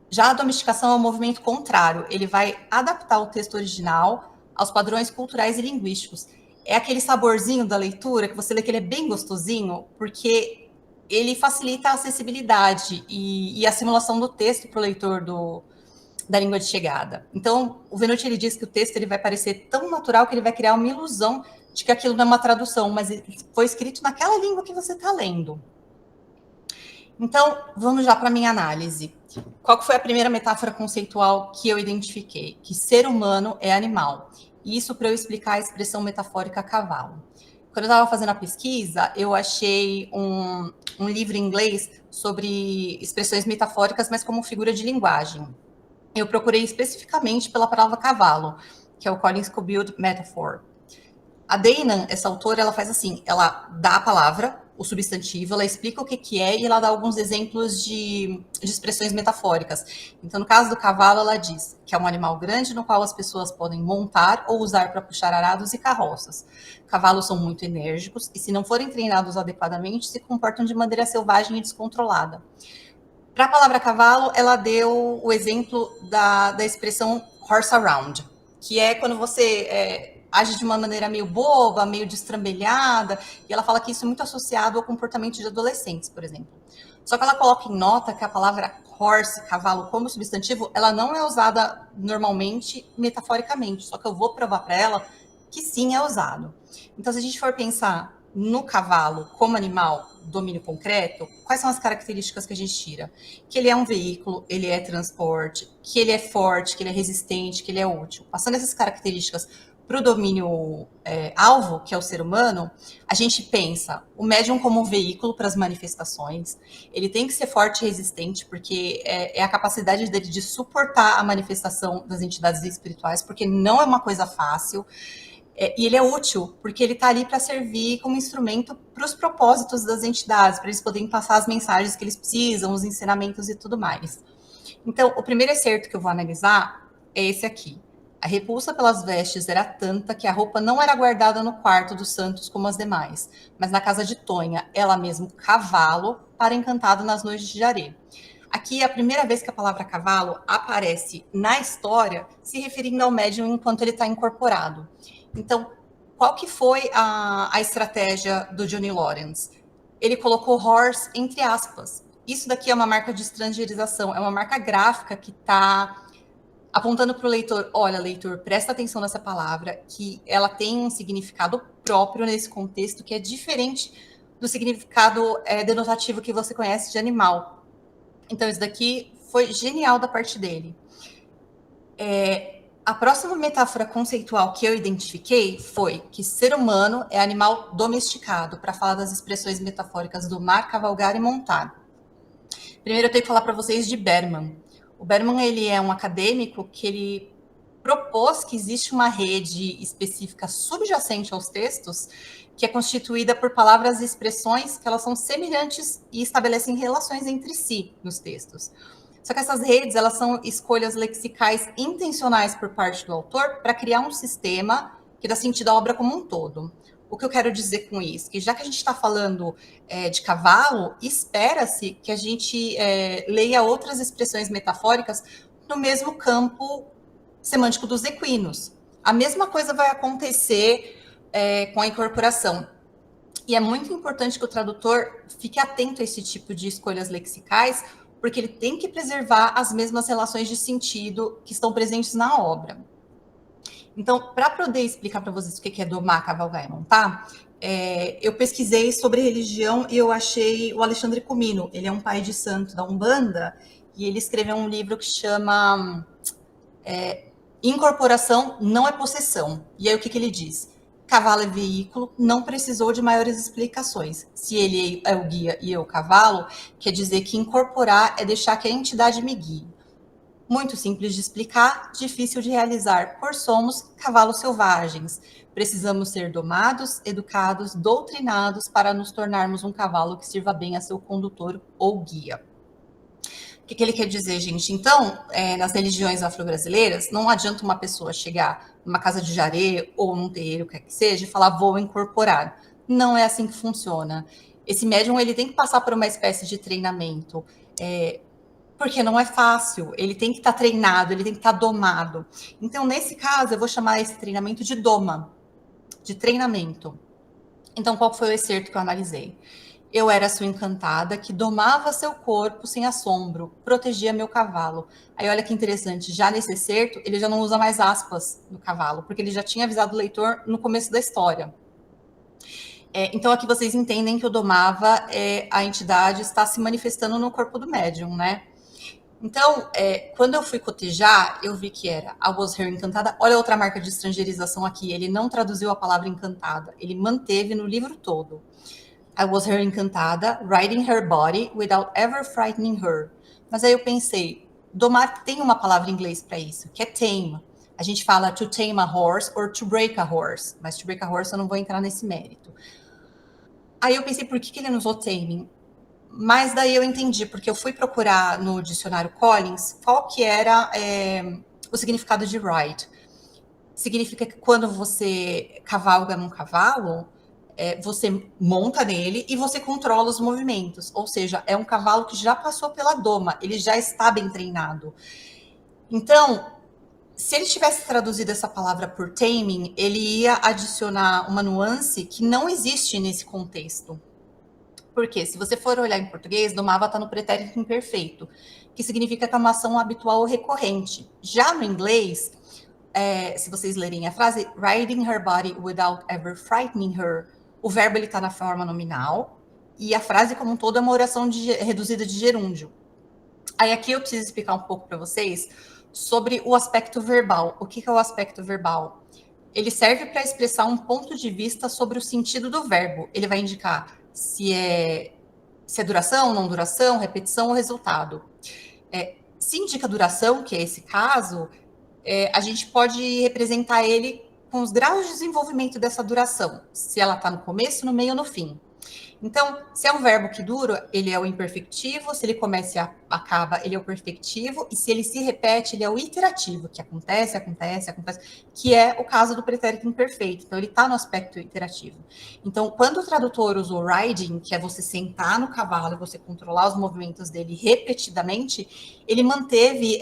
Já a domesticação é um movimento contrário, ele vai adaptar o texto original aos padrões culturais e linguísticos. É aquele saborzinho da leitura, que você lê que ele é bem gostosinho, porque ele facilita a acessibilidade e a simulação do texto para o leitor da língua de chegada. Então, o Venuti ele diz que o texto ele vai parecer tão natural que ele vai criar uma ilusão de que aquilo não é uma tradução, mas foi escrito naquela língua que você está lendo. Então, vamos já para a minha análise. Qual que foi a primeira metáfora conceitual que eu identifiquei? Que ser humano é animal. Isso para eu explicar a expressão metafórica cavalo. Quando eu estava fazendo a pesquisa, eu achei um livro em inglês sobre expressões metafóricas, mas como figura de linguagem. Eu procurei especificamente pela palavra cavalo, que é o Collins Cobuild Metaphor. A Dana, essa autora, ela faz assim, ela dá a palavra, o substantivo, ela explica o que é e ela dá alguns exemplos de expressões metafóricas. Então, no caso do cavalo, ela diz que é um animal grande no qual as pessoas podem montar ou usar para puxar arados e carroças. Cavalos são muito enérgicos e, se não forem treinados adequadamente, se comportam de maneira selvagem e descontrolada. Para a palavra cavalo, ela deu o exemplo da expressão horse around, que é quando você age de uma maneira meio boba, meio destrambelhada, e ela fala que isso é muito associado ao comportamento de adolescentes, por exemplo. Só que ela coloca em nota que a palavra horse, cavalo, como substantivo, ela não é usada normalmente, metaforicamente, só que eu vou provar para ela que sim é usado. Então, se a gente for pensar no cavalo como animal, domínio concreto, quais são as características que a gente tira? Que ele é um veículo, ele é transporte, que ele é forte, que ele é resistente, que ele é útil. Passando essas características para o domínio alvo, que é o ser humano, a gente pensa o médium como um veículo para as manifestações, ele tem que ser forte e resistente, porque é a capacidade dele de suportar a manifestação das entidades espirituais, porque não é uma coisa fácil, e ele é útil, porque ele está ali para servir como instrumento para os propósitos das entidades, para eles poderem passar as mensagens que eles precisam, os ensinamentos e tudo mais. Então, o primeiro excerto que eu vou analisar é esse aqui. A repulsa pelas vestes era tanta que a roupa não era guardada no quarto dos santos como as demais, mas na casa de Tonha, ela mesmo cavalo, para encantado nas noites de Jaré. Aqui é a primeira vez que a palavra cavalo aparece na história, se referindo ao médium enquanto ele está incorporado. Então, qual que foi a estratégia do Johnny Lawrence? Ele colocou horse entre aspas. isso daqui é uma marca de estrangeirização, é uma marca gráfica que está apontando para o leitor, olha, leitor, presta atenção nessa palavra, que ela tem um significado próprio nesse contexto, que é diferente do significado denotativo que você conhece de animal. Então, isso daqui foi genial da parte dele. A próxima metáfora conceitual que eu identifiquei foi que ser humano é animal domesticado, para falar das expressões metafóricas do mar, cavalgar e montar. Primeiro eu tenho que falar para vocês de Berman. O Berman, ele é um acadêmico que ele propôs que existe uma rede específica subjacente aos textos, que é constituída por palavras e expressões que elas são semelhantes e estabelecem relações entre si nos textos. Só que essas redes, elas são escolhas lexicais intencionais por parte do autor para criar um sistema que dá sentido à obra como um todo. O que eu quero dizer com isso? Que já que a gente está falando de cavalo, espera-se que a gente leia outras expressões metafóricas no mesmo campo semântico dos equinos. A mesma coisa vai acontecer com a incorporação. E é muito importante que o tradutor fique atento a esse tipo de escolhas lexicais, porque ele tem que preservar as mesmas relações de sentido que estão presentes na obra. Então, para poder explicar para vocês o que é domar, cavalgar e montar, eu pesquisei sobre religião e eu achei o Alexandre Comino. Ele é um pai de santo da Umbanda e ele escreveu um livro que chama Incorporação não é possessão. E aí o que ele diz? Cavalo é veículo, não precisou de maiores explicações. Se ele é o guia e eu o cavalo, quer dizer que incorporar é deixar que a entidade me guie. Muito simples de explicar, difícil de realizar, pois somos cavalos selvagens. Precisamos ser domados, educados, doutrinados para nos tornarmos um cavalo que sirva bem a seu condutor ou guia. O que ele quer dizer, gente? Então, nas religiões afro-brasileiras, não adianta uma pessoa chegar numa casa de jaré ou num terreiro, o que quer que seja, e falar, vou incorporar. Não é assim que funciona. Esse médium, ele tem que passar por uma espécie de treinamento, porque não é fácil, ele tem que estar treinado, ele tem que estar domado. Então, nesse caso, eu vou chamar esse treinamento de doma, de treinamento. Então, qual foi o excerto que eu analisei? Eu era sua encantada, que domava seu corpo sem assombro, protegia meu cavalo. Aí, olha que interessante, já nesse excerto, ele já não usa mais aspas no cavalo, porque ele já tinha avisado o leitor no começo da história. Então, aqui vocês entendem que o domava, a entidade está se manifestando no corpo do médium, né? Então, quando eu fui cotejar, eu vi que era I was her encantada. Olha outra marca de estrangeirização aqui. Ele não traduziu a palavra encantada. Ele manteve no livro todo. I was her encantada, riding her body without ever frightening her. Mas aí eu pensei, domar tem uma palavra em inglês para isso, que é tame. A gente fala to tame a horse or to break a horse. Mas to break a horse eu não vou entrar nesse mérito. Aí eu pensei, por que ele não usou taming? Mas daí eu entendi, porque eu fui procurar no dicionário Collins qual que era o significado de ride. Significa que quando você cavalga num cavalo, você monta nele e você controla os movimentos. Ou seja, é um cavalo que já passou pela doma, ele já está bem treinado. Então, se ele tivesse traduzido essa palavra por taming, ele ia adicionar uma nuance que não existe nesse contexto. Porque se você for olhar em português, domava está no pretérito imperfeito, que significa que é uma ação habitual ou recorrente. Já no inglês, se vocês lerem a frase, riding her body without ever frightening her, o verbo está na forma nominal e a frase como um todo é uma oração reduzida de gerúndio. Aí aqui eu preciso explicar um pouco para vocês sobre o aspecto verbal. O que é o aspecto verbal? Ele serve para expressar um ponto de vista sobre o sentido do verbo. Ele vai indicar se é duração, não duração, repetição ou resultado. Se indica duração, que é esse caso, a gente pode representar ele com os graus de desenvolvimento dessa duração, se ela está no começo, no meio ou no fim. Então, se é um verbo que dura, ele é o imperfectivo, se ele começa e acaba, ele é o perfectivo, e se ele se repete, ele é o iterativo, que acontece, que é o caso do pretérito imperfeito. Então, ele está no aspecto iterativo. Então, quando o tradutor usou riding, que é você sentar no cavalo e você controlar os movimentos dele repetidamente, ele manteve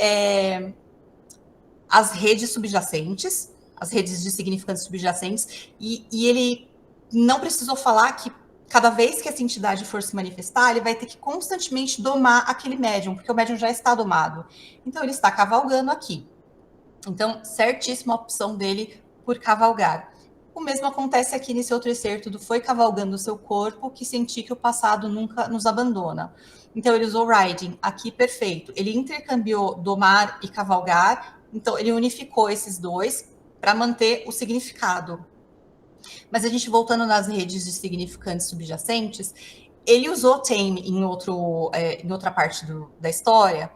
as redes subjacentes, as redes de significantes subjacentes, e ele não precisou falar que cada vez que essa entidade for se manifestar, ele vai ter que constantemente domar aquele médium, porque o médium já está domado. Então, ele está cavalgando aqui. Então, certíssima a opção dele por cavalgar. O mesmo acontece aqui nesse outro excerto do foi cavalgando o seu corpo, que senti que o passado nunca nos abandona. Então, ele usou riding, aqui perfeito. Ele intercambiou domar e cavalgar, então ele unificou esses dois para manter o significado. Mas a gente voltando nas redes de significantes subjacentes, ele usou tame em outra parte da história.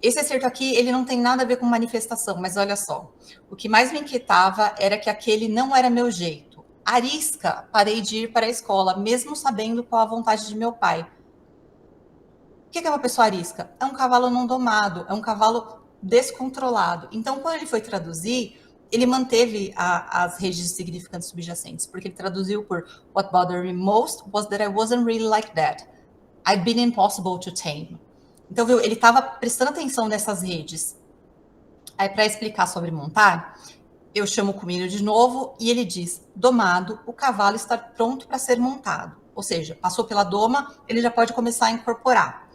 Esse excerto aqui, ele não tem nada a ver com manifestação, mas olha só. O que mais me inquietava era que aquele não era meu jeito. Arisca, parei de ir para a escola, mesmo sabendo qual a vontade de meu pai. O que é uma pessoa arisca? É um cavalo não domado, é um cavalo descontrolado. Então, quando ele foi traduzir, ele manteve as redes de significantes subjacentes, porque ele traduziu por What bothered me most was that I wasn't really like that. I'd been impossible to tame. Então, viu, ele estava prestando atenção nessas redes. Aí, para explicar sobre montar, eu chamo o Comino de novo e ele diz, domado, o cavalo está pronto para ser montado. Ou seja, passou pela doma, ele já pode começar a incorporar.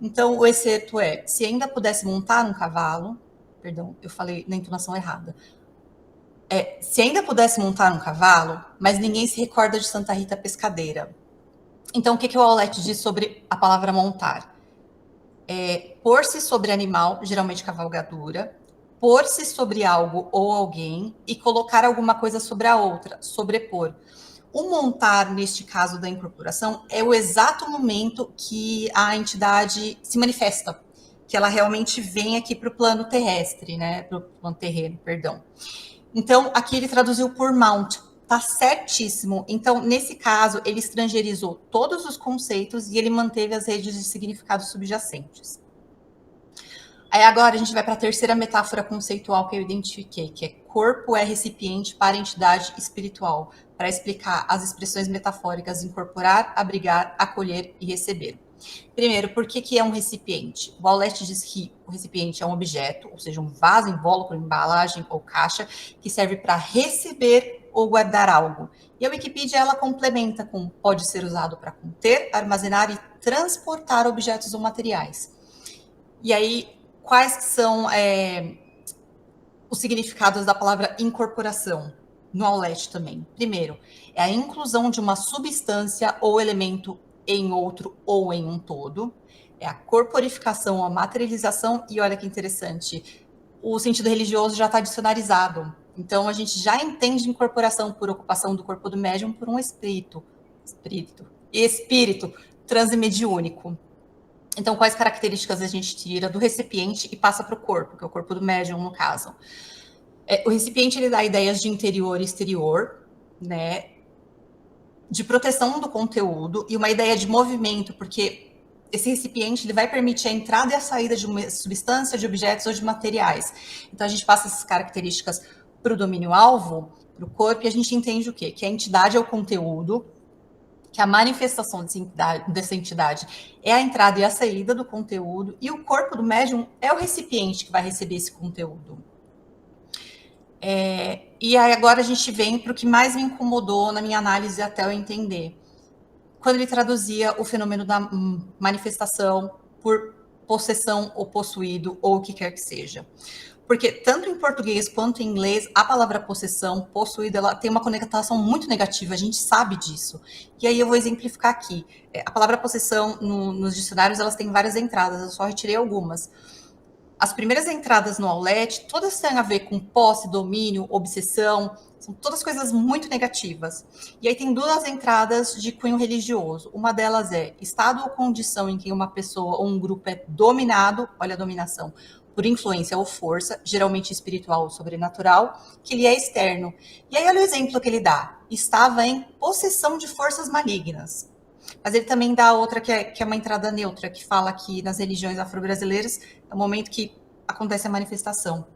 Então, o excerto é, se ainda pudesse montar um cavalo, perdão, eu falei na entonação errada. Se ainda pudesse montar um cavalo, mas ninguém se recorda de Santa Rita Pescadeira. Então, o que o Aulete diz sobre a palavra montar? Pôr-se sobre animal, geralmente cavalgadura, pôr-se sobre algo ou alguém e colocar alguma coisa sobre a outra, sobrepor. O montar, neste caso da incorporação, é o exato momento que a entidade se manifesta, que ela realmente vem aqui para o plano terrestre, né? Para o plano terreno, perdão. Então, aqui ele traduziu por mount, tá certíssimo. Então, nesse caso, ele estrangeirizou todos os conceitos e ele manteve as redes de significados subjacentes. Aí agora a gente vai para a terceira metáfora conceitual que eu identifiquei, que é corpo é recipiente para entidade espiritual, para explicar as expressões metafóricas incorporar, abrigar, acolher e receber. Primeiro, por que é um recipiente? O Aulete diz que o recipiente é um objeto, ou seja, um vaso, invólucro, embalagem ou caixa, que serve para receber ou guardar algo. E a Wikipedia, ela complementa com pode ser usado para conter, armazenar e transportar objetos ou materiais. E aí, quais são os significados da palavra incorporação? No Aulete também. Primeiro, é a inclusão de uma substância ou elemento em outro ou em um todo, é a corporificação, a materialização, e olha que interessante, o sentido religioso já está dicionarizado, então a gente já entende incorporação por ocupação do corpo do médium por um espírito transimediúnico. Então, quais características a gente tira do recipiente e passa para o corpo, que é o corpo do médium, no caso? O recipiente, ele dá ideias de interior e exterior, né, de proteção do conteúdo e uma ideia de movimento, porque esse recipiente ele vai permitir a entrada e a saída de uma substância, de objetos ou de materiais. Então, a gente passa essas características para o domínio-alvo, para o corpo, e a gente entende o quê? Que a entidade é o conteúdo, que a manifestação dessa entidade é a entrada e a saída do conteúdo, e o corpo do médium é o recipiente que vai receber esse conteúdo. E aí agora a gente vem para o que mais me incomodou na minha análise até eu entender. Quando ele traduzia o fenômeno da manifestação por possessão ou possuído, ou o que quer que seja. Porque tanto em português quanto em inglês, a palavra possessão, possuído, ela tem uma conotação muito negativa, a gente sabe disso. E aí eu vou exemplificar aqui. A palavra possessão, nos dicionários, elas têm várias entradas, eu só retirei algumas. As primeiras entradas no Aulete, todas têm a ver com posse, domínio, obsessão, são todas coisas muito negativas. E aí tem duas entradas de cunho religioso. Uma delas é estado ou condição em que uma pessoa ou um grupo é dominado, olha a dominação, por influência ou força, geralmente espiritual ou sobrenatural, que lhe é externo. E aí olha o exemplo que ele dá. Estava em possessão de forças malignas. Mas ele também dá outra que é uma entrada neutra, que fala que nas religiões afro-brasileiras é o momento que acontece a manifestação.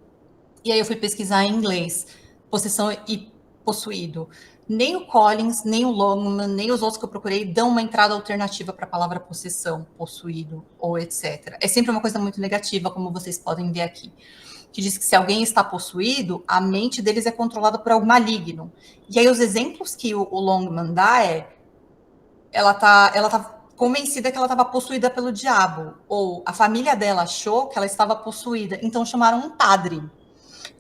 E aí eu fui pesquisar em inglês, possessão e possuído. Nem o Collins, nem o Longman, nem os outros que eu procurei dão uma entrada alternativa para a palavra possessão, possuído ou etc. É sempre uma coisa muito negativa, como vocês podem ver aqui. Que diz que se alguém está possuído, a mente deles é controlada por algo maligno. E aí os exemplos que o Longman dá ela tá convencida que ela estava possuída pelo diabo, ou a família dela achou que ela estava possuída, então chamaram um padre.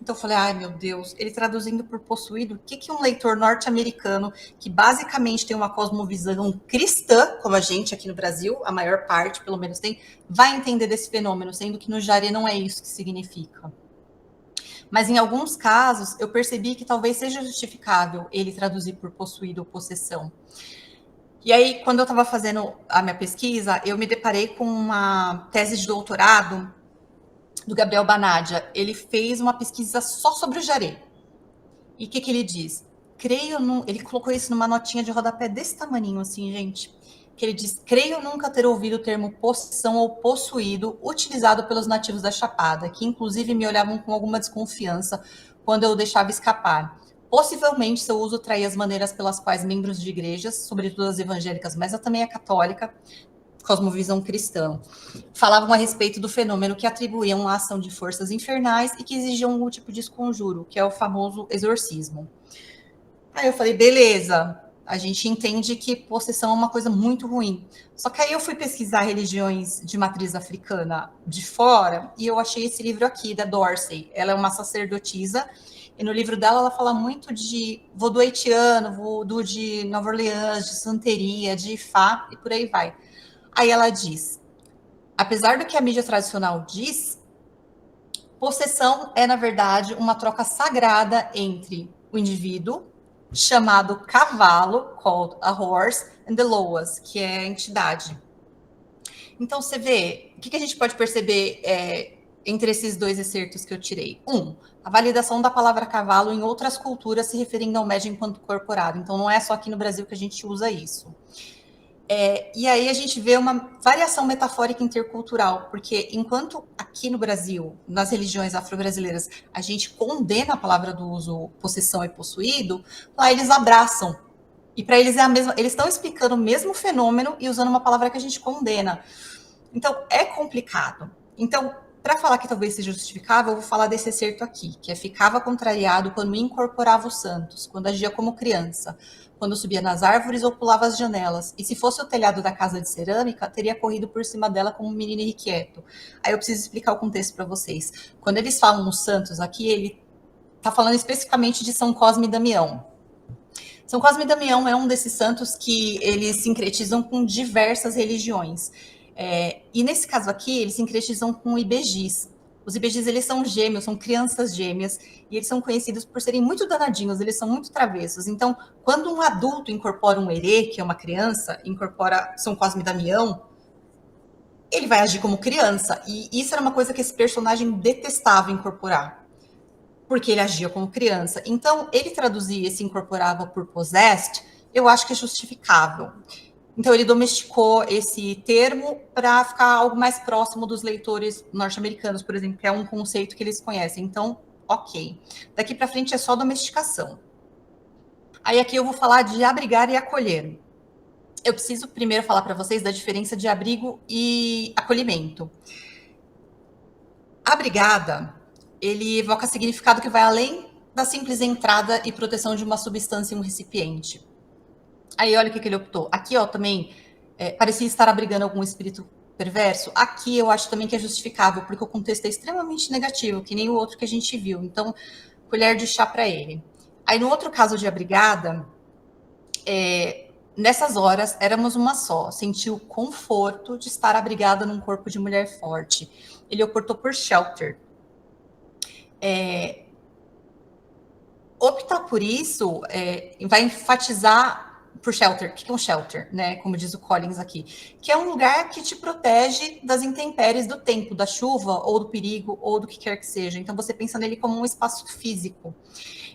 Então eu falei, ai meu Deus, ele traduzindo por possuído, o que um leitor norte-americano, que basicamente tem uma cosmovisão cristã, como a gente aqui no Brasil, a maior parte pelo menos tem, vai entender desse fenômeno, sendo que no Jare não é isso que significa. Mas em alguns casos eu percebi que talvez seja justificável ele traduzir por possuído ou possessão. E aí, quando eu estava fazendo a minha pesquisa, eu me deparei com uma tese de doutorado do Gabriel Banadia. Ele fez uma pesquisa só sobre o Jare. E o que ele diz? Ele colocou isso numa notinha de rodapé desse tamaninho, assim, gente. Que ele diz, creio nunca ter ouvido o termo possessão ou possuído utilizado pelos nativos da Chapada, que inclusive me olhavam com alguma desconfiança quando eu o deixava escapar. Possivelmente seu uso traía as maneiras pelas quais membros de igrejas, sobretudo as evangélicas, mas também a católica, cosmovisão cristã, falavam a respeito do fenômeno que atribuíam a ação de forças infernais e que exigiam algum tipo de esconjuro, que é o famoso exorcismo. Aí eu falei, beleza, a gente entende que possessão é uma coisa muito ruim. Só que aí eu fui pesquisar religiões de matriz africana de fora e eu achei esse livro aqui, da Dorsey. Ela é uma sacerdotisa e no livro dela ela fala muito de voodoo haitiano, voodoo de Nova Orleans, de santeria, de Ifá e por aí vai. Aí ela diz, apesar do que a mídia tradicional diz, possessão é, na verdade, uma troca sagrada entre o indivíduo, chamado cavalo, called a horse, and the loas, que é a entidade. Então, você vê, o que a gente pode perceber entre esses dois excertos que eu tirei? A validação da palavra cavalo em outras culturas se referindo ao médium enquanto corporado. Então, não é só aqui no Brasil que a gente usa isso. E aí a gente vê uma variação metafórica intercultural, porque enquanto aqui no Brasil, nas religiões afro-brasileiras, a gente condena a palavra do uso possessão e possuído, lá eles abraçam. E para eles é a mesma, eles estão explicando o mesmo fenômeno e usando uma palavra que a gente condena. Então, é complicado. Então, para falar que talvez seja justificável, eu vou falar desse excerto aqui, que ficava contrariado quando incorporava os santos, quando agia como criança, quando subia nas árvores ou pulava as janelas. E se fosse o telhado da casa de cerâmica, teria corrido por cima dela como um menino irrequieto. Aí eu preciso explicar o contexto para vocês. Quando eles falam os santos aqui, ele está falando especificamente de São Cosme e Damião. São Cosme e Damião é um desses santos que eles sincretizam com diversas religiões. E nesse caso aqui, eles sincretizam com ibejis. Os ibejis, eles são gêmeos, são crianças gêmeas, e eles são conhecidos por serem muito danadinhos, eles são muito travessos. Então, quando um adulto incorpora um herê, que é uma criança, incorpora São Cosme e Damião, ele vai agir como criança. E isso era uma coisa que esse personagem detestava incorporar, porque ele agia como criança. Então, ele traduzia e se incorporava por possessed, eu acho que é justificável. Então, ele domesticou esse termo para ficar algo mais próximo dos leitores norte-americanos, por exemplo, que é um conceito que eles conhecem. Então, ok. Daqui para frente é só domesticação. Aí aqui eu vou falar de abrigar e acolher. Eu preciso primeiro falar para vocês da diferença de abrigo e acolhimento. Abrigada, ele evoca significado que vai além da simples entrada e proteção de uma substância em um recipiente. Aí olha o que ele optou. Aqui, ó, também parecia estar abrigando algum espírito perverso. Aqui eu acho também que é justificável, porque o contexto é extremamente negativo, que nem o outro que a gente viu. Então, colher de chá para ele. Aí no outro caso de abrigada, nessas horas éramos uma só. Senti o conforto de estar abrigada num corpo de mulher forte. Ele optou por shelter. Optar por isso vai enfatizar por shelter. O que é um shelter, né? Como diz o Collins aqui, que é um lugar que te protege das intempéries do tempo, da chuva, ou do perigo, ou do que quer que seja. Então, você pensa nele como um espaço físico.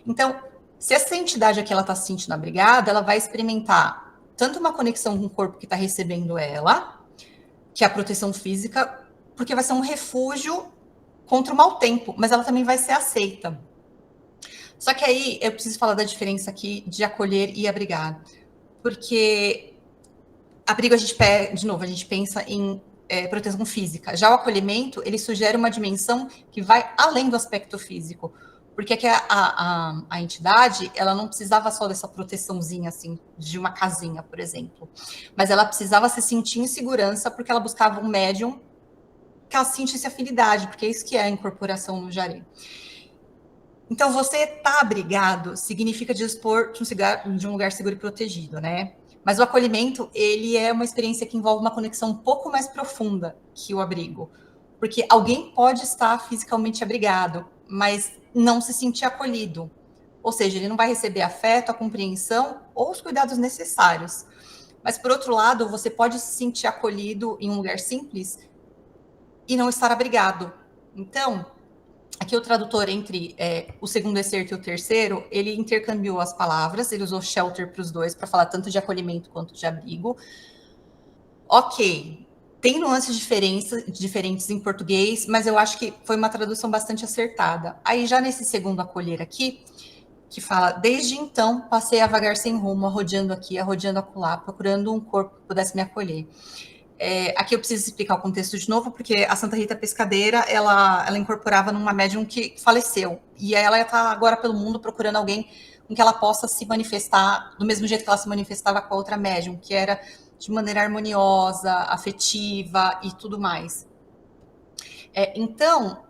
Então, se essa entidade aqui ela está se sentindo abrigada, ela vai experimentar tanto uma conexão com o corpo que está recebendo ela, que é a proteção física, porque vai ser um refúgio contra o mau tempo, mas ela também vai ser aceita. Só que aí eu preciso falar da diferença aqui de acolher e abrigar. Porque abrigo a gente pensa em proteção física. Já o acolhimento, ele sugere uma dimensão que vai além do aspecto físico. Porque é que a entidade, ela não precisava só dessa proteçãozinha, assim, de uma casinha, por exemplo. Mas ela precisava se sentir em segurança porque ela buscava um médium que ela sentisse afinidade, porque é isso que é a incorporação no Jari. Então, você estar abrigado significa dispor de um lugar seguro e protegido, né? Mas o acolhimento, ele é uma experiência que envolve uma conexão um pouco mais profunda que o abrigo. Porque alguém pode estar fisicamente abrigado, mas não se sentir acolhido. Ou seja, ele não vai receber afeto, a compreensão ou os cuidados necessários. Mas, por outro lado, você pode se sentir acolhido em um lugar simples e não estar abrigado. Então, aqui o tradutor entre o segundo excerto e o terceiro, ele intercambiou as palavras, ele usou shelter para os dois, para falar tanto de acolhimento quanto de abrigo. Ok, tem nuances diferentes em português, mas eu acho que foi uma tradução bastante acertada. Aí já nesse segundo acolher aqui, que fala, desde então, passei a vagar sem rumo, arrodeando aqui, arrodeando acolá, procurando um corpo que pudesse me acolher. Aqui eu preciso explicar o contexto de novo, porque a Santa Rita Pescadeira, ela incorporava numa médium que faleceu. E ela está agora pelo mundo procurando alguém com que ela possa se manifestar do mesmo jeito que ela se manifestava com a outra médium, que era de maneira harmoniosa, afetiva e tudo mais. Então,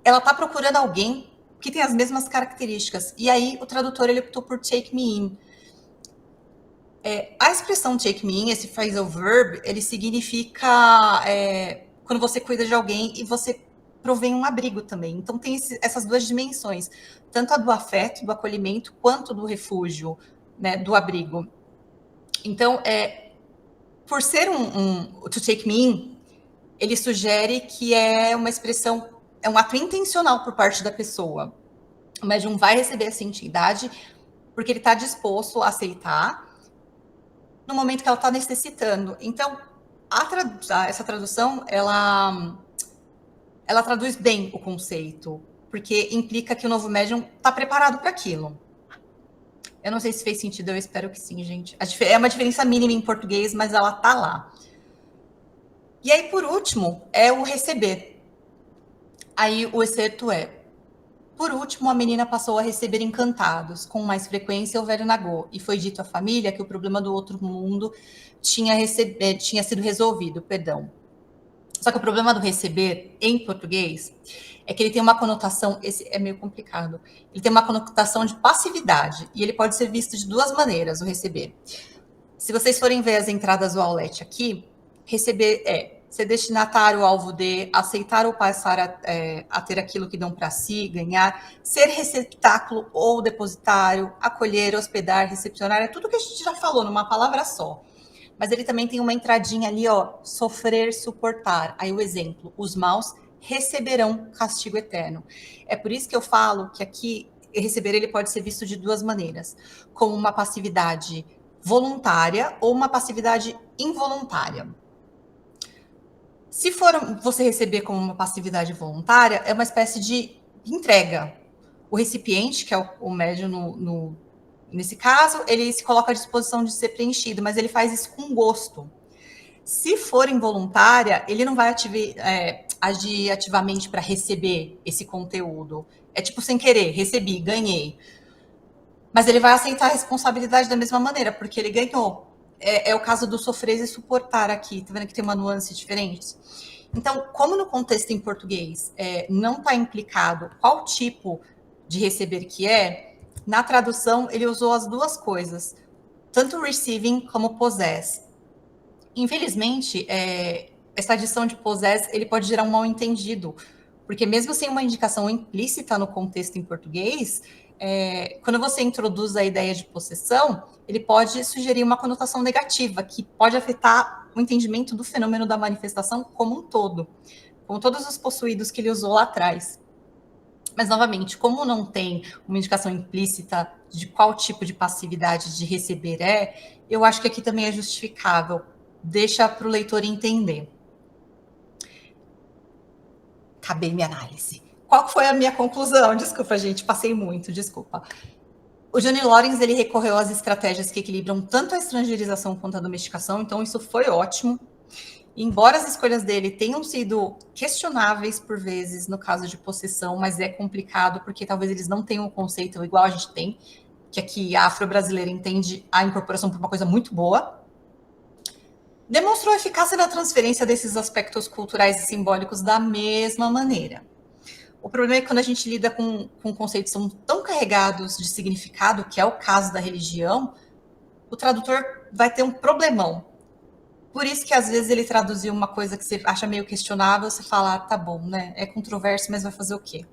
ela está procurando alguém que tem as mesmas características. E aí o tradutor ele optou por take me in. A expressão take me in, esse phrasal verb, ele significa quando você cuida de alguém e você provém um abrigo também. Então tem essas duas dimensões, tanto a do afeto, do acolhimento, quanto do refúgio, né, do abrigo. Então, por ser to take me in, ele sugere que é uma expressão, é um ato intencional por parte da pessoa. O médium vai receber essa entidade porque ele está disposto a aceitar no momento que ela está necessitando. Então, essa tradução, ela traduz bem o conceito, porque implica que o novo médium está preparado para aquilo. Eu não sei se fez sentido, eu espero que sim, gente. É uma diferença mínima em português, mas ela está lá. E aí, por último, é o receber. Aí o excerto por último, a menina passou a receber encantados, com mais frequência o velho Nagô, e foi dito à família que o problema do outro mundo tinha sido resolvido, perdão. Só que o problema do receber, em português, é que ele tem uma conotação, esse é meio complicado, ele tem uma conotação de passividade, e ele pode ser visto de duas maneiras, o receber. Se vocês forem ver as entradas do Aulete aqui, receber ser destinatário, alvo de, aceitar ou passar a ter aquilo que dão para si, ganhar, ser receptáculo ou depositário, acolher, hospedar, recepcionar, é tudo que a gente já falou numa palavra só. Mas ele também tem uma entradinha ali, sofrer, suportar. Aí o exemplo, os maus receberão castigo eterno. É por isso que eu falo que aqui, receber ele pode ser visto de duas maneiras, como uma passividade voluntária ou uma passividade involuntária. Se for você receber como uma passividade voluntária, é uma espécie de entrega. O recipiente, que é o médium nesse caso, ele se coloca à disposição de ser preenchido, mas ele faz isso com gosto. Se for involuntária, ele não vai agir ativamente para receber esse conteúdo. É tipo sem querer, recebi, ganhei. Mas ele vai aceitar a responsabilidade da mesma maneira, porque ele ganhou. É o caso do sofrer e suportar aqui. Tá vendo que tem uma nuance diferente? Então, como no contexto em português não está implicado qual tipo de receber que na tradução ele usou as duas coisas, tanto receiving como possess. Infelizmente, essa adição de possess ele pode gerar um mal-entendido, porque mesmo sem uma indicação implícita no contexto em português, quando você introduz a ideia de possessão, ele pode sugerir uma conotação negativa, que pode afetar o entendimento do fenômeno da manifestação como um todo, com todos os possuídos que ele usou lá atrás. Mas, novamente, como não tem uma indicação implícita de qual tipo de passividade de receber eu acho que aqui também é justificável. Deixa para o leitor entender. Acabei minha análise. Qual foi a minha conclusão? Desculpa, gente, passei muito, desculpa. O Johnny Lawrence, ele recorreu às estratégias que equilibram tanto a estrangeirização quanto a domesticação, então isso foi ótimo. Embora as escolhas dele tenham sido questionáveis por vezes no caso de possessão, mas é complicado porque talvez eles não tenham um conceito igual a gente tem, que aqui a afro-brasileira entende a incorporação por uma coisa muito boa, demonstrou eficácia na transferência desses aspectos culturais e simbólicos da mesma maneira. O problema é que quando a gente lida com conceitos que são tão carregados de significado, que é o caso da religião, o tradutor vai ter um problemão. Por isso que às vezes ele traduziu uma coisa que você acha meio questionável, você fala, tá bom, né? É controverso, mas vai fazer o quê?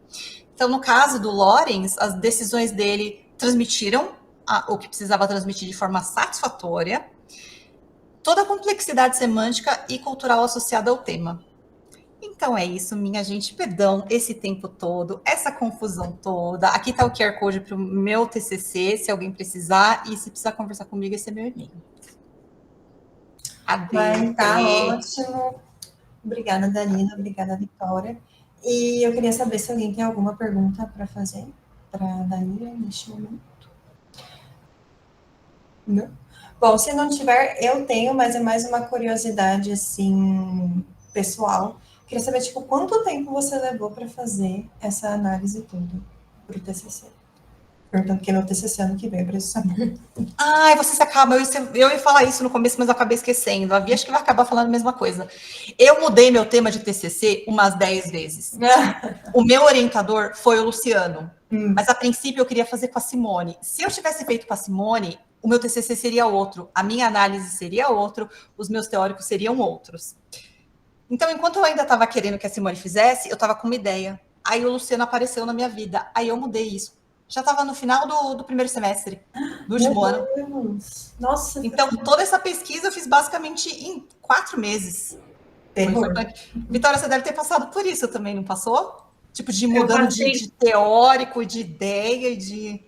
Então, no caso do Lawrence, as decisões dele transmitiram o que precisava transmitir de forma satisfatória, toda a complexidade semântica e cultural associada ao tema. Então é isso, minha gente. Perdão esse tempo todo, essa confusão toda. Aqui está o QR Code para o meu TCC, se alguém precisar. E se precisar conversar comigo, esse é meu e-mail. Vai estar ótimo. Obrigada, Dalila. Obrigada, Vitória. E eu queria saber se alguém tem alguma pergunta para fazer para a Dalila neste momento. Não? Bom, se não tiver, eu tenho, mas é mais uma curiosidade, assim, pessoal. Queria saber, tipo, quanto tempo você levou para fazer essa análise toda para o TCC? Perguntando que no TCC ano que vem, para isso saber. Ai, você se acaba. Eu ia falar isso no começo, mas eu acabei esquecendo. A Bia acho que vai acabar falando a mesma coisa. Eu mudei meu tema de TCC umas 10 vezes. O meu orientador foi o Luciano. Mas, a princípio, eu queria fazer com a Simone. Se eu tivesse feito com a Simone, o meu TCC seria outro. A minha análise seria outro. Os meus teóricos seriam outros. Então, enquanto eu ainda estava querendo que a Simone fizesse, eu estava com uma ideia. Aí o Luciano apareceu na minha vida. Aí eu mudei isso. Já estava no final do primeiro semestre, do último ano. Nossa. Então, toda essa pesquisa eu fiz basicamente em 4 meses. Vitória, você deve ter passado por isso também, não passou? Tipo, de mudando de teórico, de ideia, de...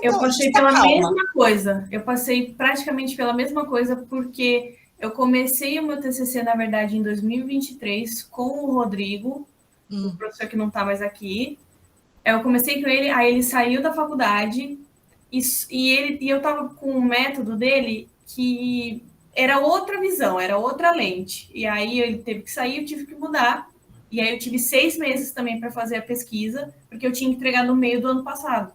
Eu passei pela mesma coisa. Eu passei praticamente pela mesma coisa, porque eu comecei o meu TCC, na verdade, em 2023, com o Rodrigo, o professor que não está mais aqui. Eu comecei com ele, aí ele saiu da faculdade e eu estava com um método dele que era outra visão, era outra lente. E aí ele teve que sair, eu tive que mudar. E aí eu tive 6 meses também para fazer a pesquisa, porque eu tinha que entregar no meio do ano passado.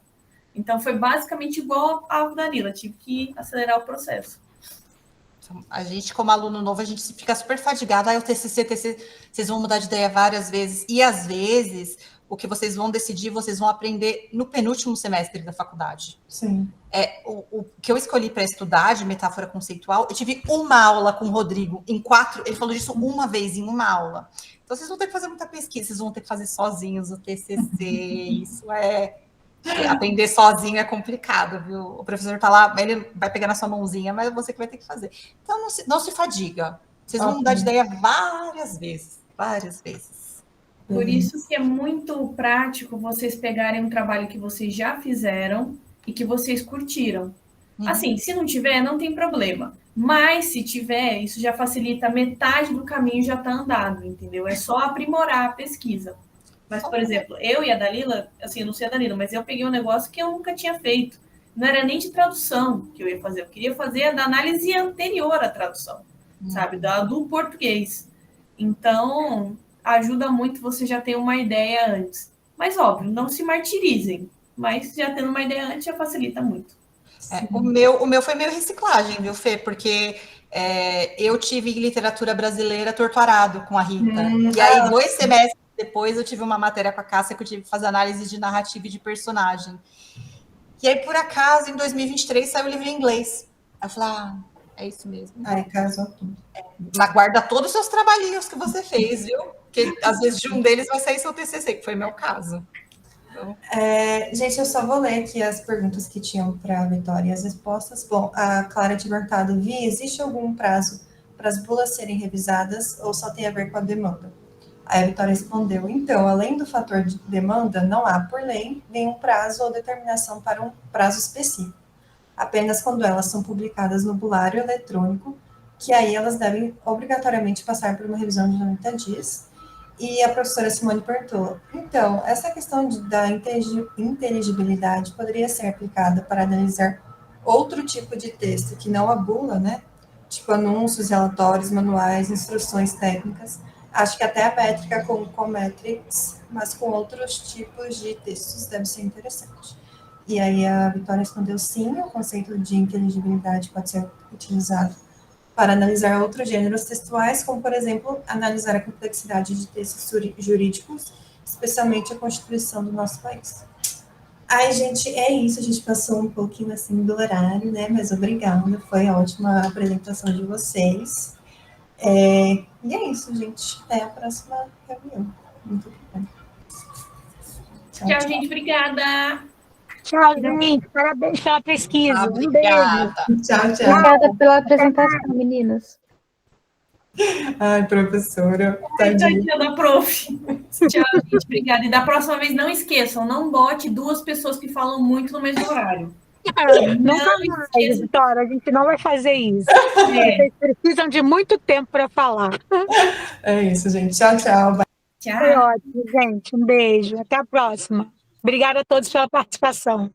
Então foi basicamente igual a Danila, tive que acelerar o processo. A gente, como aluno novo, a gente fica super fadigado. O TCC, vocês vão mudar de ideia várias vezes. E, às vezes, o que vocês vão decidir, vocês vão aprender no penúltimo semestre da faculdade. Sim. O que eu escolhi para estudar de metáfora conceitual, eu tive uma aula com o Rodrigo, ele falou disso uma vez em uma aula. Então, vocês vão ter que fazer muita pesquisa, vocês vão ter que fazer sozinhos o TCC, isso aprender sozinho é complicado, viu? O professor tá lá, ele vai pegar na sua mãozinha, mas é você que vai ter que fazer. Então, não se fadiga. Vocês vão mudar de ideia várias vezes. Por isso que é muito prático vocês pegarem um trabalho que vocês já fizeram e que vocês curtiram. Assim, se não tiver, não tem problema. Mas se tiver, isso já facilita, metade do caminho já está andado, entendeu? É só aprimorar a pesquisa. Mas, por exemplo, eu e a Dalila, assim, eu não sei a Dalila, mas eu peguei um negócio que eu nunca tinha feito. Não era nem de tradução que eu ia fazer. Eu queria fazer a da análise anterior à tradução, sabe? Do português. Então, ajuda muito você já ter uma ideia antes. Mas, óbvio, não se martirizem. Mas já tendo uma ideia antes já facilita muito. O meu foi meio reciclagem, viu, Fê? Porque eu tive literatura brasileira torturado com a Rita. E aí, 2 semestres depois, eu tive uma matéria com a Cássia que eu tive que fazer análise de narrativa e de personagem. E aí, por acaso, em 2023, saiu o livro em inglês. Aí eu falei, é isso mesmo. Aí casou tudo. Guarda todos os seus trabalhinhos que você fez, viu? Porque, às vezes, de um deles vai sair seu TCC, que foi meu caso. Então... gente, eu só vou ler aqui as perguntas que tinham para a Vitória e as respostas. Bom, a Clara de Mercado, existe algum prazo para as bulas serem revisadas ou só tem a ver com a demanda? Aí a Vitória respondeu, então, além do fator de demanda, não há, por lei, nenhum prazo ou determinação para um prazo específico. Apenas quando elas são publicadas no bulário eletrônico, que aí elas devem obrigatoriamente passar por uma revisão de 90 dias. E a professora Simone perguntou, então, essa questão da inteligibilidade poderia ser aplicada para analisar outro tipo de texto que não a bula, né? tipo anúncios, relatórios, manuais, instruções técnicas. Acho que até a métrica com Cometrics, mas com outros tipos de textos deve ser interessante. E aí a Vitória respondeu sim, o conceito de inteligibilidade pode ser utilizado para analisar outros gêneros textuais, como, por exemplo, analisar a complexidade de textos jurídicos, especialmente a Constituição do nosso país. Ai, gente, é isso, a gente passou um pouquinho assim do horário, né, mas obrigada, foi ótima a apresentação de vocês. E é isso, gente, até a próxima reunião. Muito obrigada. Tchau, gente, obrigada. Tchau, gente. Parabéns pela pesquisa. Um beijo. Obrigada. Tchau, tchau. Obrigada pela apresentação, meninas. Ai, professora, tadinha. Tadinha da prof. Tchau, gente, obrigada. E da próxima vez, não esqueçam, não bote duas pessoas que falam muito no mesmo horário. Nunca mais, Vitória, a gente não vai fazer isso. Vocês precisam de muito tempo para falar. É isso, gente. Tchau, tchau. Tchau. Foi ótimo, gente. Um beijo. Até a próxima. Obrigada a todos pela participação.